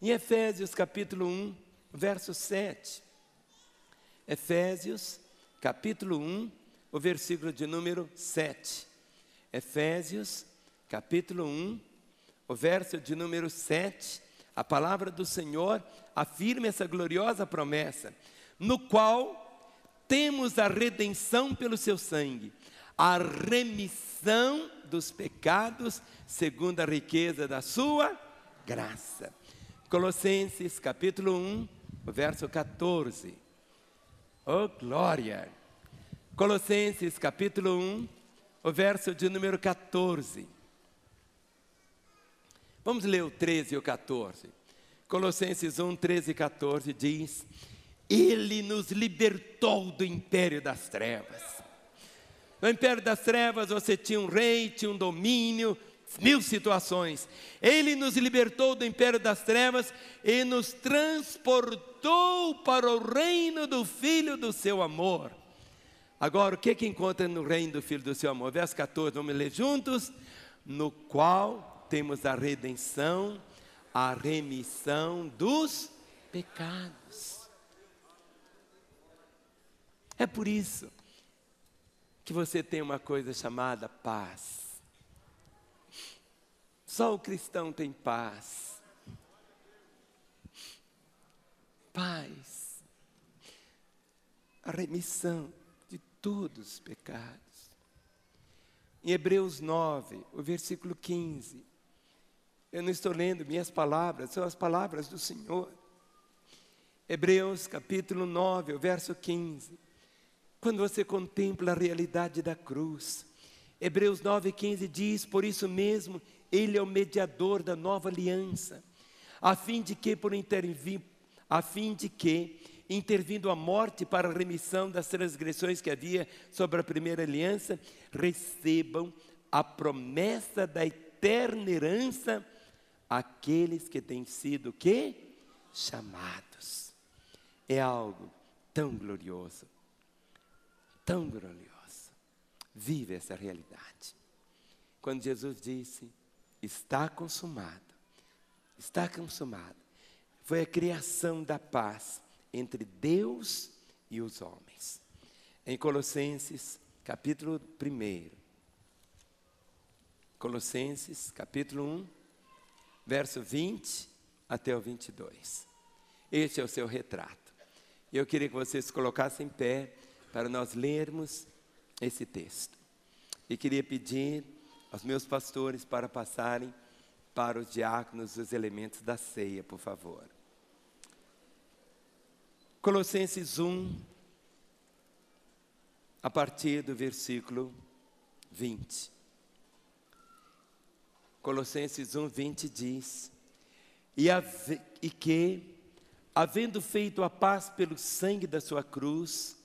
Em Efésios capítulo 1, verso 7. Efésios capítulo 1, o versículo de número 7. Efésios capítulo 1, o verso de número 7. A palavra do Senhor afirma essa gloriosa promessa: no qual temos a redenção pelo seu sangue, a remissão dos pecados, segundo a riqueza da sua graça. Colossenses capítulo 1, verso 14. Oh, glória! Colossenses capítulo 1, o verso de número 14. Vamos ler o 13 e o 14. Colossenses 1, 13 e 14 diz: Ele nos libertou do império das trevas. No império das trevas você tinha um rei, tinha um domínio, 1000 situações. Ele nos libertou do império das trevas e nos transportou para o reino do Filho do seu amor. Agora, o que encontra no reino do Filho do seu amor? Verso 14, vamos ler juntos. No qual temos a redenção, a remissão dos pecados. É por isso que você tem uma coisa chamada paz. Só o cristão tem paz. Paz. A remissão de todos os pecados. Em Hebreus 9, o versículo 15. Eu não estou lendo minhas palavras, são as palavras do Senhor. Hebreus capítulo 9, o verso 15. Quando você contempla a realidade da cruz, Hebreus 9,15 diz: por isso mesmo, Ele é o mediador da nova aliança, a fim de que, intervindo a morte para a remissão das transgressões que havia sobre a primeira aliança, recebam a promessa da eterna herança aqueles que têm sido o quê? Chamados. É algo tão glorioso. Tão glorioso. Vive essa realidade. Quando Jesus disse: está consumado. Está consumado. Foi a criação da paz entre Deus e os homens. Em Colossenses, capítulo 1. Colossenses, capítulo 1, verso 20 até o 22. Este é o seu retrato. Eu queria que vocês se colocassem em pé para nós lermos esse texto. E queria pedir aos meus pastores para passarem para os diáconos os elementos da ceia, por favor. Colossenses 1, a partir do versículo 20. Colossenses 1, 20 diz: e que, havendo feito a paz pelo sangue da sua cruz,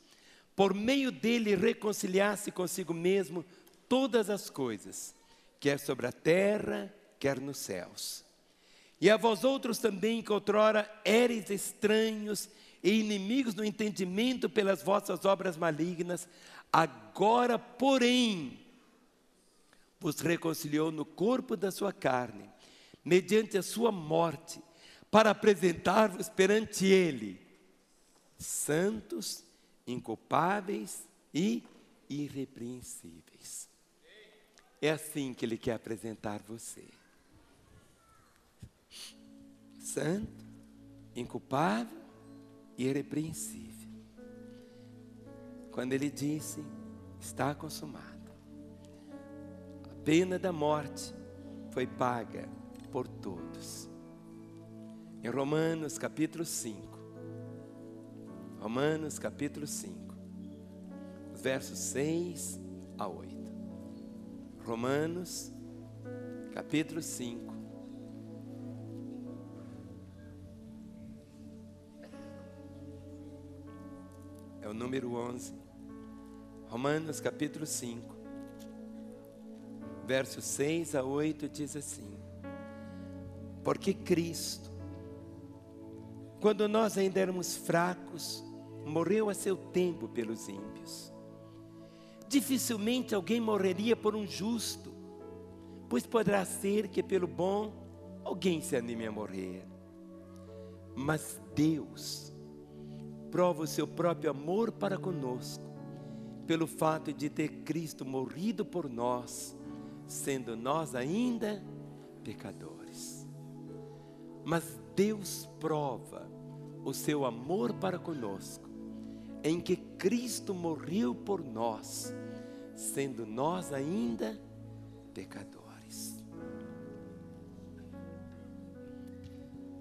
por meio dele reconciliasse consigo mesmo todas as coisas, quer sobre a terra, quer nos céus. E a vós outros também, que outrora éreis estranhos e inimigos no entendimento pelas vossas obras malignas, agora, porém, vos reconciliou no corpo da sua carne, mediante a sua morte, para apresentar-vos perante ele, santos, inculpáveis e irrepreensíveis. É assim que Ele quer apresentar você. Santo, inculpável e irrepreensível. Quando Ele disse: está consumado. A pena da morte foi paga por todos. Em Romanos capítulo 5. Romanos capítulo 5, versos 6 a 8. Romanos capítulo 5. É o número 11. Romanos capítulo 5, versos 6 a 8 diz assim: porque Cristo, quando nós ainda éramos fracos, morreu a seu tempo pelos ímpios. Dificilmente alguém morreria por um justo, pois poderá ser que pelo bom alguém se anime a morrer. Mas Deus prova o seu próprio amor para conosco, pelo fato de ter Cristo morrido por nós, sendo nós ainda pecadores. Mas Deus prova o seu amor para conosco, em que Cristo morreu por nós, sendo nós ainda pecadores.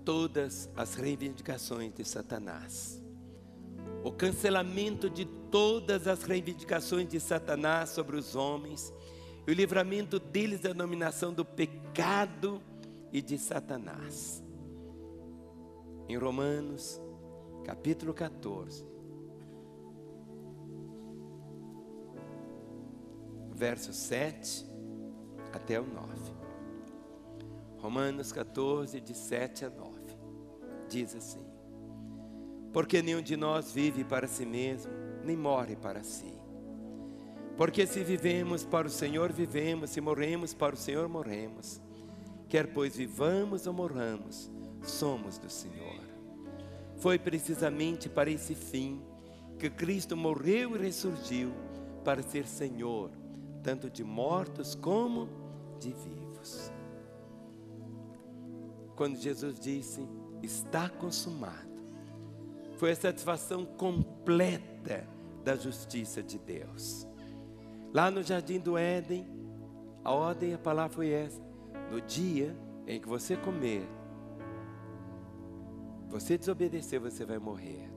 Todas as reivindicações de Satanás, o cancelamento de todas as reivindicações de Satanás sobre os homens, e o livramento deles da dominação do pecado e de Satanás. Em Romanos, capítulo 14, verso 7 até o 9. Romanos 14, de 7 a 9. Diz assim: porque nenhum de nós vive para si mesmo, nem morre para si. Porque se vivemos para o Senhor, vivemos, se morremos para o Senhor, morremos. Quer pois vivamos ou morramos, somos do Senhor. Foi precisamente para esse fim que Cristo morreu e ressurgiu, para ser Senhor, tanto de mortos como de vivos. Quando Jesus disse, está consumado, foi a satisfação completa da justiça de Deus. Lá no jardim do Éden, a ordem, a palavra foi essa: no dia em que você comer, você desobedecer, você vai morrer.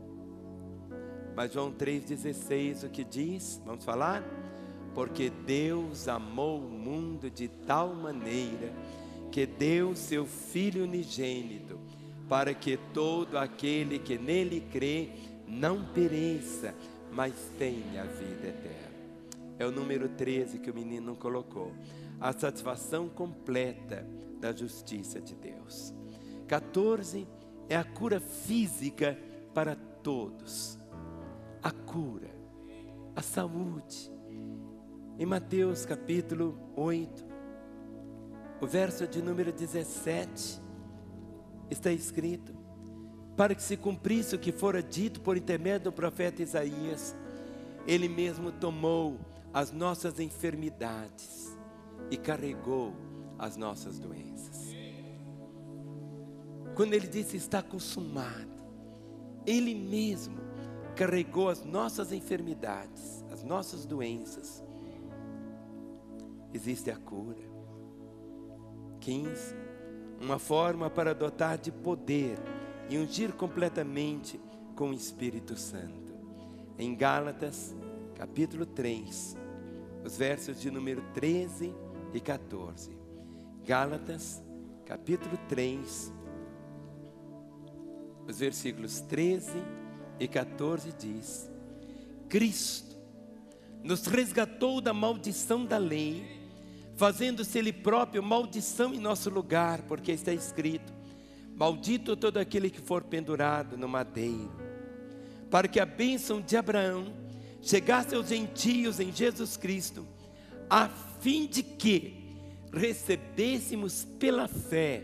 Mas João 3,16, o que diz? Vamos falar? Porque Deus amou o mundo de tal maneira que deu seu Filho unigênito, para que todo aquele que nele crê não pereça, mas tenha a vida eterna. É o número 13 que o menino não colocou. A satisfação completa da justiça de Deus. 14 é a cura física para todos. A cura, a saúde. Em Mateus capítulo 8, o verso de número 17, está escrito: para que se cumprisse o que fora dito por intermédio do profeta Isaías, ele mesmo tomou as nossas enfermidades e carregou as nossas doenças. Quando ele disse está consumado, ele mesmo carregou as nossas enfermidades, as nossas doenças. Existe a cura. 15, uma forma para dotar de poder e ungir completamente com o Espírito Santo. Em Gálatas, capítulo 3, os versos de número 13 e 14. Gálatas, capítulo 3, os versículos 13 e 14 diz: Cristo nos resgatou da maldição da lei, fazendo-se Ele próprio maldição em nosso lugar, porque está escrito: maldito todo aquele que for pendurado no madeiro, para que a bênção de Abraão chegasse aos gentios em Jesus Cristo, a fim de que recebêssemos pela fé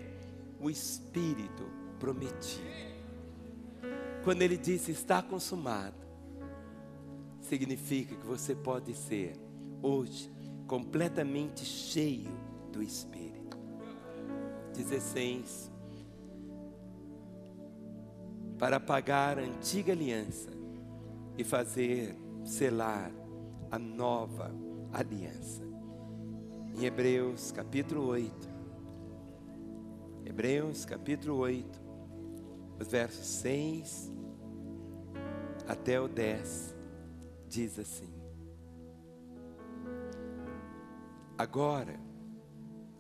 o Espírito prometido. Quando ele disse está consumado, significa que você pode ser hoje completamente cheio do Espírito. 16, para apagar a antiga aliança e fazer selar a nova aliança. Em Hebreus capítulo 8, Hebreus capítulo 8, os versos 6 até o 10, diz assim: agora,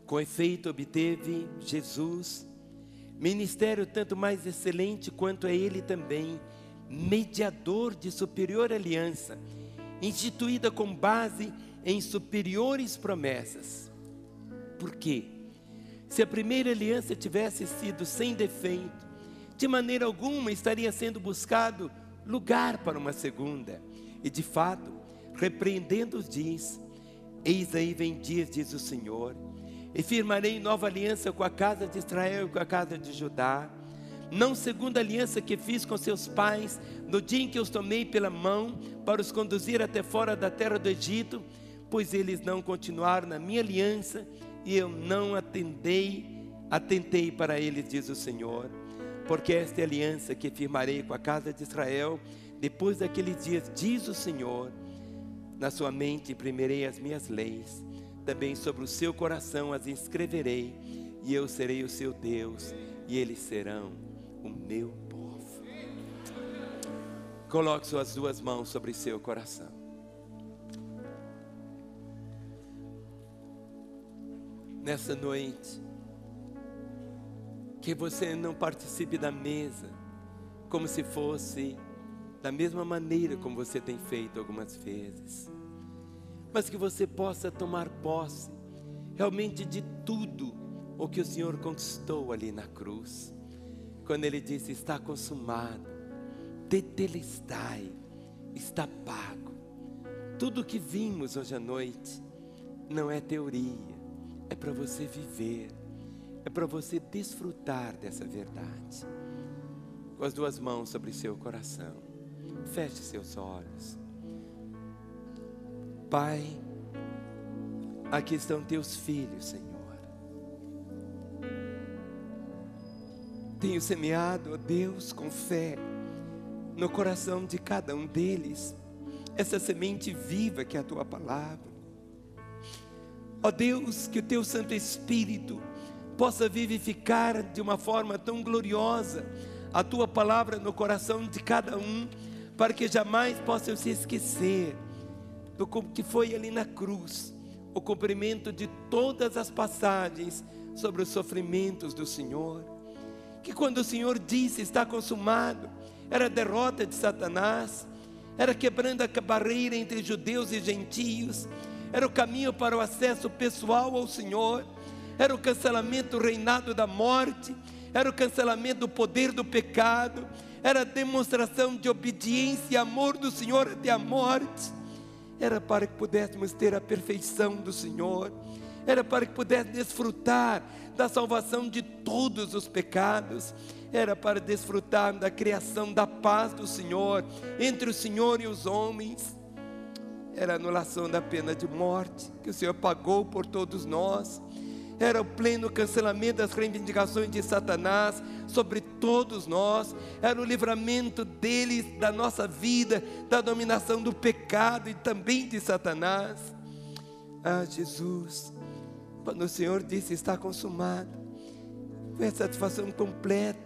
com efeito, obteve Jesus ministério tanto mais excelente quanto é ele também mediador de superior aliança, instituída com base em superiores promessas. Por quê? Se a primeira aliança tivesse sido sem defeito, de maneira alguma estaria sendo buscado lugar para uma segunda. E de fato, repreendendo-os diz: eis aí vem dias, diz o Senhor, e firmarei nova aliança com a casa de Israel e com a casa de Judá, não segundo a aliança que fiz com seus pais, no dia em que os tomei pela mão, para os conduzir até fora da terra do Egito, pois eles não continuaram na minha aliança, e eu não atentei para eles, diz o Senhor. Porque esta é a aliança que firmarei com a casa de Israel, depois daqueles dias, diz o Senhor: Na sua mente imprimirei as minhas leis, também sobre o seu coração as inscreverei, e eu serei o seu Deus, e eles serão o meu povo. Coloque suas duas mãos sobre seu coração. Nessa noite, que você não participe da mesa como se fosse da mesma maneira como você tem feito algumas vezes, mas que você possa tomar posse realmente de tudo o que o Senhor conquistou ali na cruz, quando Ele disse: está consumado, tetelestai, está pago. Tudo que vimos hoje à noite não é teoria, é para você viver, é para você desfrutar dessa verdade. Com as duas mãos sobre seu coração, feche seus olhos. Pai, aqui estão teus filhos, Senhor. Tenho semeado, ó Deus, com fé, no coração de cada um deles, essa semente viva que é a tua palavra. Ó Deus, que o teu Santo Espírito possa vivificar de uma forma tão gloriosa a tua palavra no coração de cada um, para que jamais possam se esquecer do que foi ali na cruz, o cumprimento de todas as passagens sobre os sofrimentos do Senhor. Que quando o Senhor disse está consumado, era a derrota de Satanás, era quebrando a barreira entre judeus e gentios, era o caminho para o acesso pessoal ao Senhor, era o cancelamento do reinado da morte, era o cancelamento do poder do pecado, era a demonstração de obediência e amor do Senhor até a morte, era para que pudéssemos ter a perfeição do Senhor, era para que pudéssemos desfrutar da salvação de todos os pecados, era para desfrutar da criação da paz do Senhor, entre o Senhor e os homens. Era a anulação da pena de morte, que o Senhor pagou por todos nós. Era o pleno cancelamento das reivindicações de Satanás sobre todos nós. Era o livramento deles da nossa vida, da dominação do pecado e também de Satanás. Ah, Jesus, quando o Senhor disse está consumado, foi a satisfação completa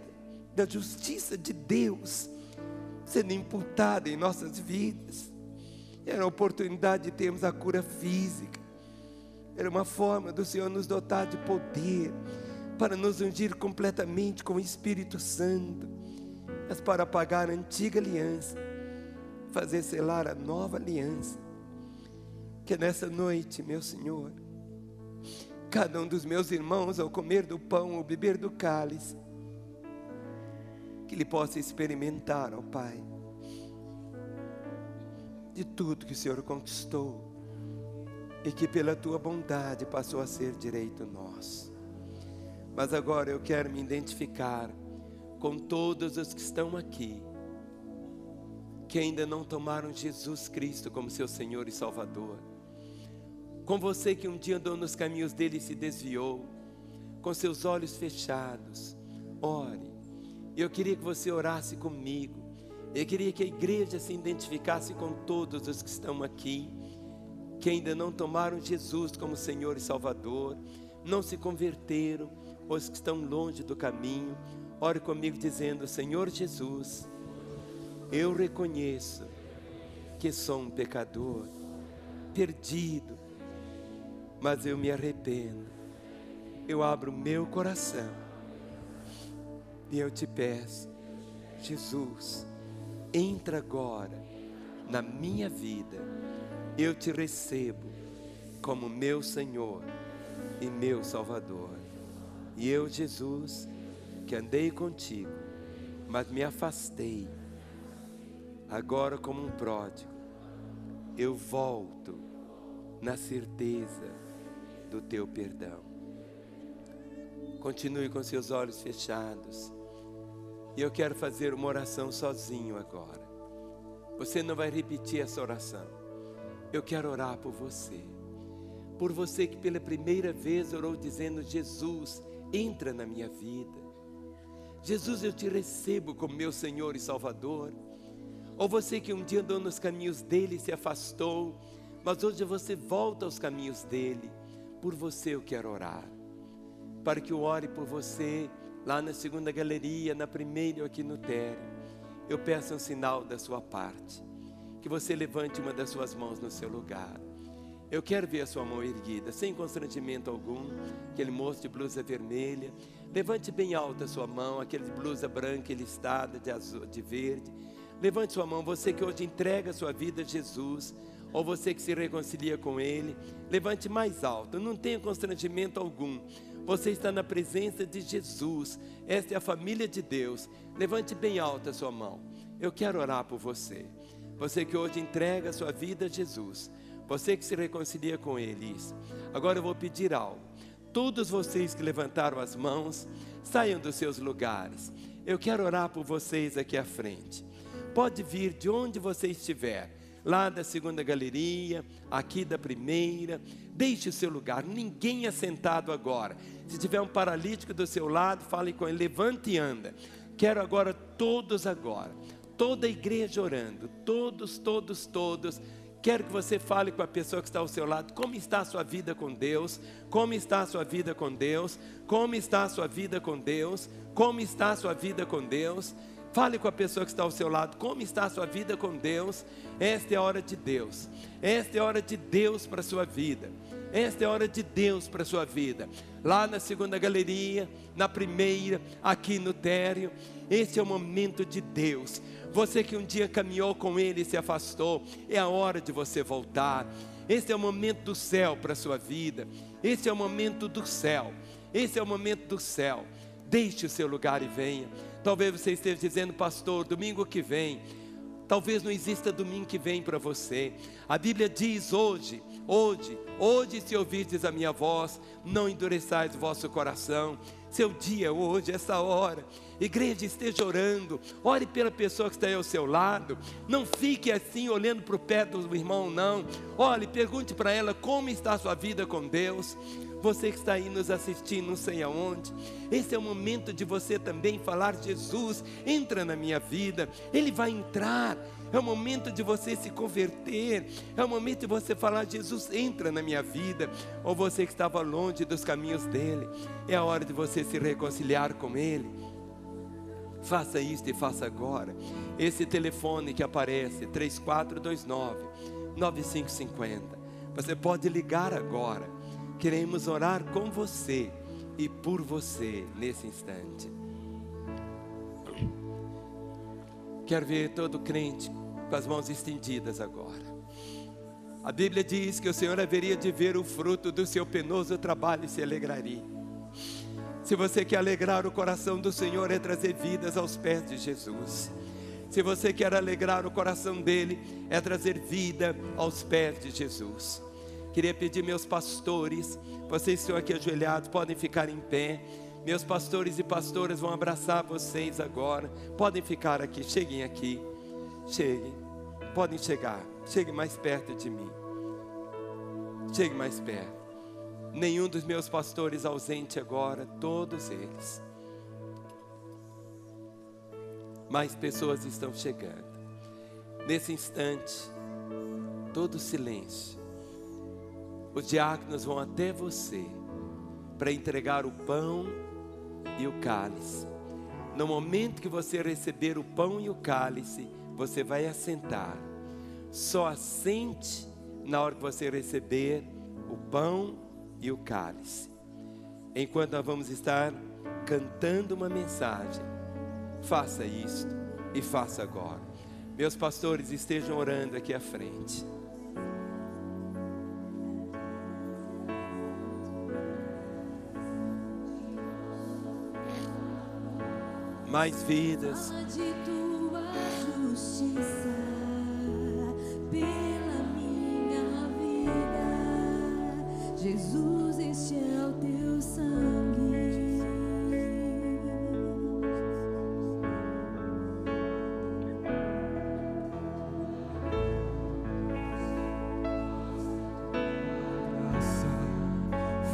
da justiça de Deus sendo imputada em nossas vidas. Era a oportunidade de termos a cura física. Era uma forma do Senhor nos dotar de poder para nos ungir completamente com o Espírito Santo, mas para pagar a antiga aliança, fazer selar a nova aliança. Que nessa noite, meu Senhor, cada um dos meus irmãos, ao comer do pão ou beber do cálice, que ele possa experimentar, ó Pai, de tudo que o Senhor conquistou e que pela tua bondade passou a ser direito nosso. Mas agora eu quero me identificar com todos os que estão aqui, que ainda não tomaram Jesus Cristo como seu Senhor e Salvador, com você que um dia andou nos caminhos dele e se desviou, com seus olhos fechados. Ore. Eu queria que você orasse comigo. Eu queria que a igreja se identificasse com todos os que estão aqui, que ainda não tomaram Jesus como Senhor e Salvador, não se converteram, os que estão longe do caminho. Ore comigo dizendo: Senhor Jesus, eu reconheço que sou um pecador, perdido, mas eu me arrependo. Eu abro meu coração e eu te peço, Jesus, entra agora na minha vida. Eu te recebo como meu Senhor e meu Salvador. E eu, Jesus, que andei contigo, mas me afastei, agora como um pródigo, eu volto na certeza do teu perdão. Continue com seus olhos fechados. E eu quero fazer uma oração sozinho agora. Você não vai repetir essa oração. Eu quero orar por você. Por você que pela primeira vez orou dizendo: Jesus, entra na minha vida. Jesus, eu te recebo como meu Senhor e Salvador. Ou você que um dia andou nos caminhos dele e se afastou, mas hoje você volta aos caminhos dele. Por você eu quero orar, para que eu ore por você lá na segunda galeria, na primeira aqui no térreo. Eu peço um sinal da sua parte, que você levante uma das suas mãos no seu lugar. Eu quero ver a sua mão erguida, sem constrangimento algum. Aquele moço de blusa vermelha, levante bem alta a sua mão. Aquele de blusa branca e listada de azul, de verde, levante sua mão. Você que hoje entrega a sua vida a Jesus, ou você que se reconcilia com Ele, levante mais alto, não tenha constrangimento algum. Você está na presença de Jesus, esta é a família de Deus. Levante bem alto a sua mão. Eu quero orar por você. Você que hoje entrega a sua vida a Jesus, você que se reconcilia com Ele, isso. Agora eu vou pedir algo. Todos vocês que levantaram as mãos, saiam dos seus lugares. Eu quero orar por vocês aqui à frente. Pode vir de onde você estiver, lá da segunda galeria, aqui da primeira. Deixe o seu lugar, ninguém é sentado agora. Se tiver um paralítico do seu lado, fale com ele, levante e anda. Quero agora todos agora, toda a igreja orando, todos. Quero que você fale com a pessoa que está ao seu lado, como está a sua vida com Deus, como está a sua vida com Deus, como está a sua vida com Deus, como está a sua vida com Deus. Fale com a pessoa que está ao seu lado, como está a sua vida com Deus. Esta é a hora de Deus, esta é a hora de Deus para a sua vida, esta é a hora de Deus para a sua vida. Lá na segunda galeria, na primeira, aqui no térreo, este é o momento de Deus. Você que um dia caminhou com Ele e se afastou, é a hora de você voltar. Este é o momento do céu para a sua vida, este é o momento do céu, esse é o momento do céu. Deixe o seu lugar e venha. Talvez você esteja dizendo, pastor, domingo que vem. Talvez não exista domingo que vem para você. A Bíblia diz hoje, se ouvirdes a minha voz, não endureçais o vosso coração. Seu dia hoje, essa hora. Igreja, esteja orando. Ore pela pessoa que está aí ao seu lado. Não fique assim olhando para o pé do irmão, não. Olhe, pergunte para ela como está a sua vida com Deus. Você que está aí nos assistindo, não sei aonde, esse é o momento de você também falar, Jesus, entra na minha vida. Ele vai entrar. É o momento de você se converter. É o momento de você falar, Jesus, entra na minha vida. Ou você que estava longe dos caminhos dele, é a hora de você se reconciliar com ele. Faça isto e faça agora. Esse telefone que aparece, 3429-9550, você pode ligar agora. Queremos orar com você e por você nesse instante. Quero ver todo crente com as mãos estendidas agora. A Bíblia diz que o Senhor haveria de ver o fruto do seu penoso trabalho e se alegraria. Se você quer alegrar o coração do Senhor, é trazer vidas aos pés de Jesus. Se você quer alegrar o coração dele, é trazer vida aos pés de Jesus. Queria pedir meus pastores, vocês que estão aqui ajoelhados, podem ficar em pé. Meus pastores e pastoras vão abraçar vocês agora. Podem ficar aqui, cheguem aqui. Cheguem, podem chegar. Cheguem mais perto de mim. Cheguem mais perto. Nenhum dos meus pastores ausente agora, todos eles. Mais pessoas estão chegando. Nesse instante, todo silêncio. Os diáconos vão até você para entregar o pão e o cálice. No momento que você receber o pão e o cálice, você vai assentar. Só assente na hora que você receber o pão e o cálice. Enquanto nós vamos estar cantando uma mensagem, faça isto e faça agora. Meus pastores estejam orando aqui à frente. Mais vidas. De tua justiça pela minha vida, Jesus, este é o teu sangue.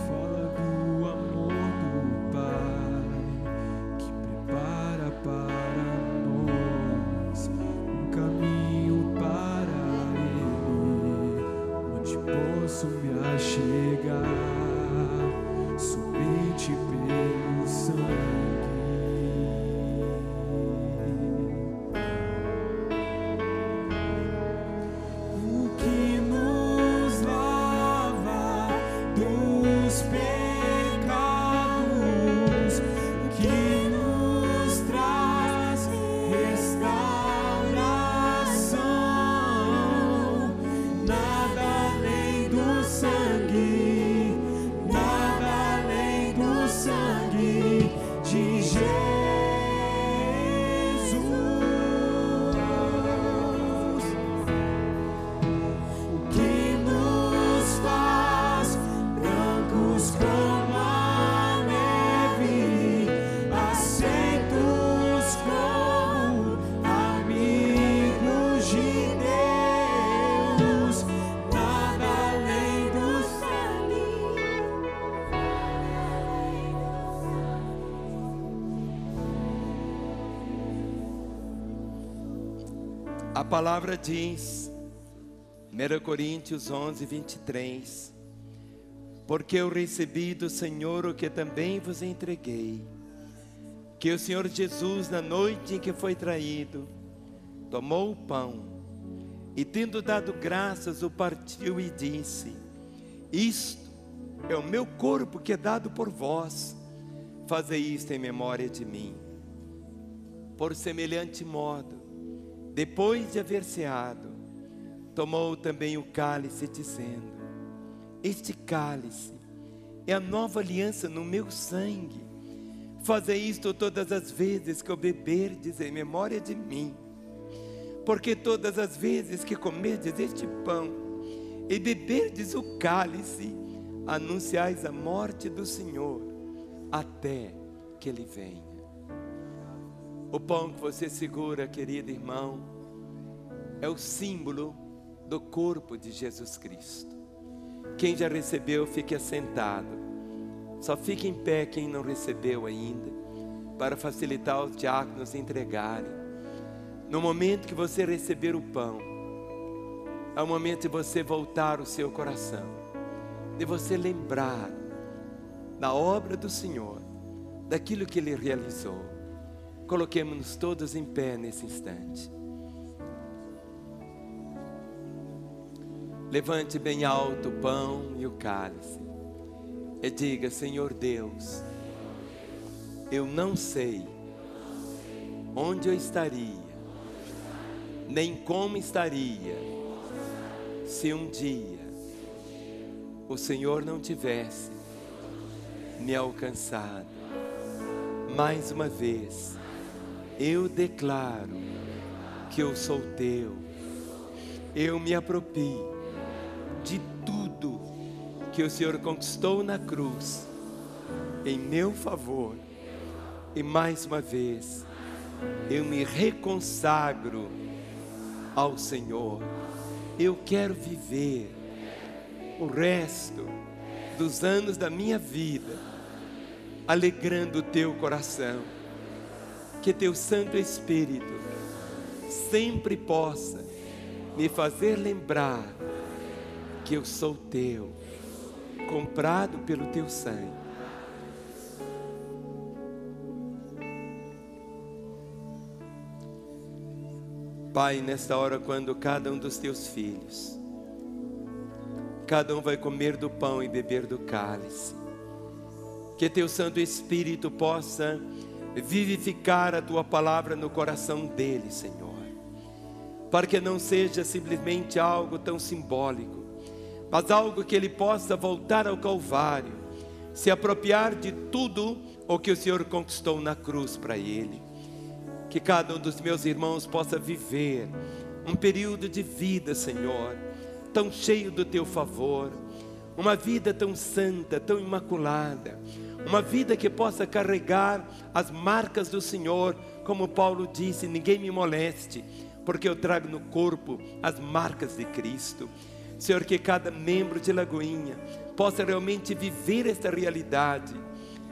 Fala do amor do Pai que prepara para nós um caminho para Ele, posso me achegar somente pelo sangue. O que nos lava dos pecados, o que nos traz restauração, nada além do sangue, nada além do sangue de Jesus. O que nos faz brancos como a neve, aceitos como amigos de Deus, nada além do sangue. A palavra diz, 1 Coríntios 11, 23, porque eu recebi do Senhor o que também vos entreguei, que o Senhor Jesus, na noite em que foi traído, tomou o pão e, tendo dado graças, o partiu e disse: isto é o meu corpo que é dado por vós, fazei isto em memória de mim. Por semelhante modo, depois de haver ceado, tomou também o cálice, dizendo: este cálice é a nova aliança no meu sangue. Fazei isto todas as vezes que o beberdes em memória de mim. Porque todas as vezes que comerdes este pão e beberdes o cálice, anunciais a morte do Senhor até que Ele venha. O pão que você segura, querido irmão, é o símbolo do corpo de Jesus Cristo. Quem já recebeu, fique assentado. Só fique em pé quem não recebeu ainda, para facilitar os diáconos entregarem. No momento que você receber o pão, é o momento de você voltar o seu coração, de você lembrar da obra do Senhor, daquilo que Ele realizou. Coloquemos-nos todos em pé nesse instante. Levante bem alto o pão e o cálice e diga: Senhor Deus, eu não sei onde eu estaria, nem como estaria, se um dia o Senhor não tivesse me alcançado. Mais uma vez, eu declaro que eu sou teu. Eu me aproprio de tudo que o Senhor conquistou na cruz em meu favor. E mais uma vez, eu me reconsagro ao Senhor. Eu quero viver o resto dos anos da minha vida alegrando o teu coração. Que teu Santo Espírito sempre possa me fazer lembrar que eu sou teu, comprado pelo teu sangue. Pai, nesta hora, quando cada um dos teus filhos, cada um vai comer do pão e beber do cálice, que teu Santo Espírito possa vivificar a tua palavra no coração deles, Senhor, para que não seja simplesmente algo tão simbólico, mas algo que ele possa voltar ao Calvário, se apropriar de tudo o que o Senhor conquistou na cruz para ele. Que cada um dos meus irmãos possa viver um período de vida, Senhor, tão cheio do teu favor, uma vida tão santa, tão imaculada, uma vida que possa carregar as marcas do Senhor, como Paulo disse: ninguém me moleste, porque eu trago no corpo as marcas de Cristo. Senhor, que cada membro de Lagoinha possa realmente viver esta realidade.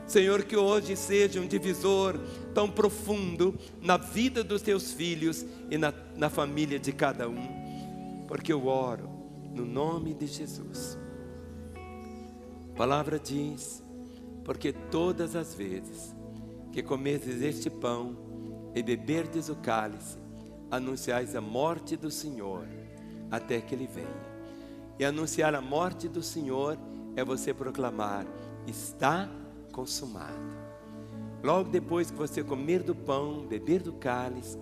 Senhor, que hoje seja um divisor tão profundo na vida dos teus filhos e na família de cada um, porque eu oro no nome de Jesus. A palavra diz: porque todas as vezes que comerdes este pão e beberdes o cálice, anunciais a morte do Senhor até que Ele venha. E anunciar a morte do Senhor é você proclamar: está consumado. Logo depois que você comer do pão, beber do cálice,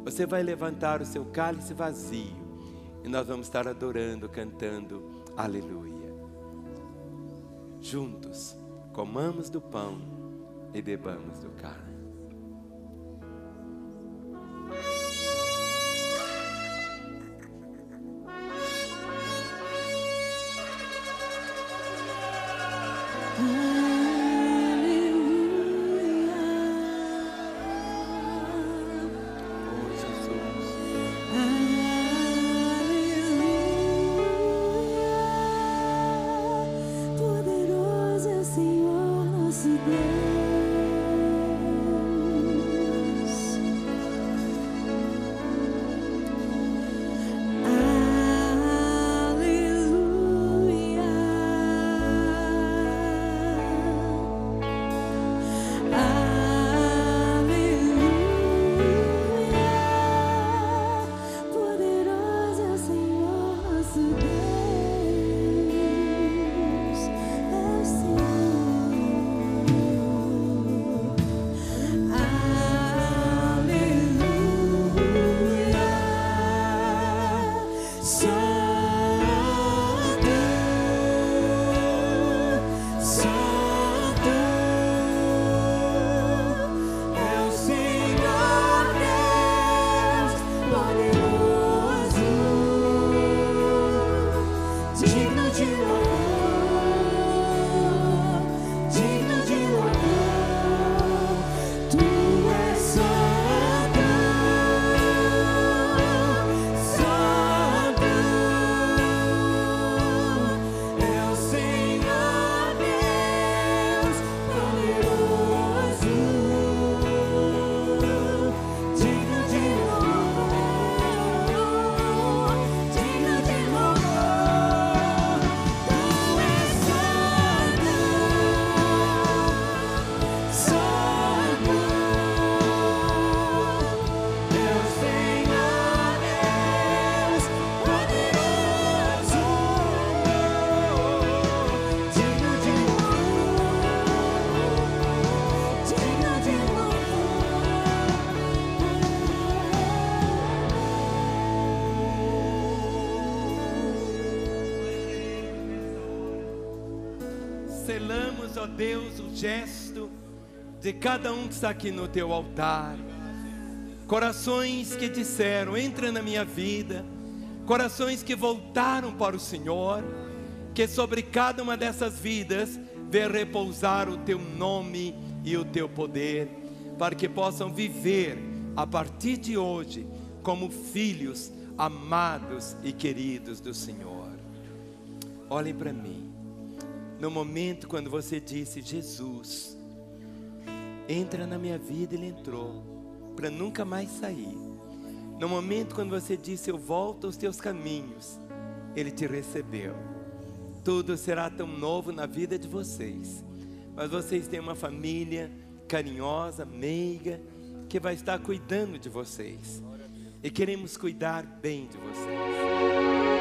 você vai levantar o seu cálice vazio e nós vamos estar adorando, cantando aleluia. Juntos, comamos do pão e bebamos do cálice. Poderoso é o Senhor nosso Deus. Selamos, ó Deus, o gesto de cada um que está aqui no teu altar. Corações que disseram: entra na minha vida. Corações que voltaram para o Senhor. Que sobre cada uma dessas vidas venha repousar o teu nome e o teu poder, para que possam viver a partir de hoje como filhos amados e queridos do Senhor. Olhem para mim. No momento quando você disse: Jesus, entra na minha vida, Ele entrou, para nunca mais sair. No momento quando você disse: eu volto aos teus caminhos, Ele te recebeu. Tudo será tão novo na vida de vocês. Mas vocês têm uma família carinhosa, meiga, que vai estar cuidando de vocês. E queremos cuidar bem de vocês.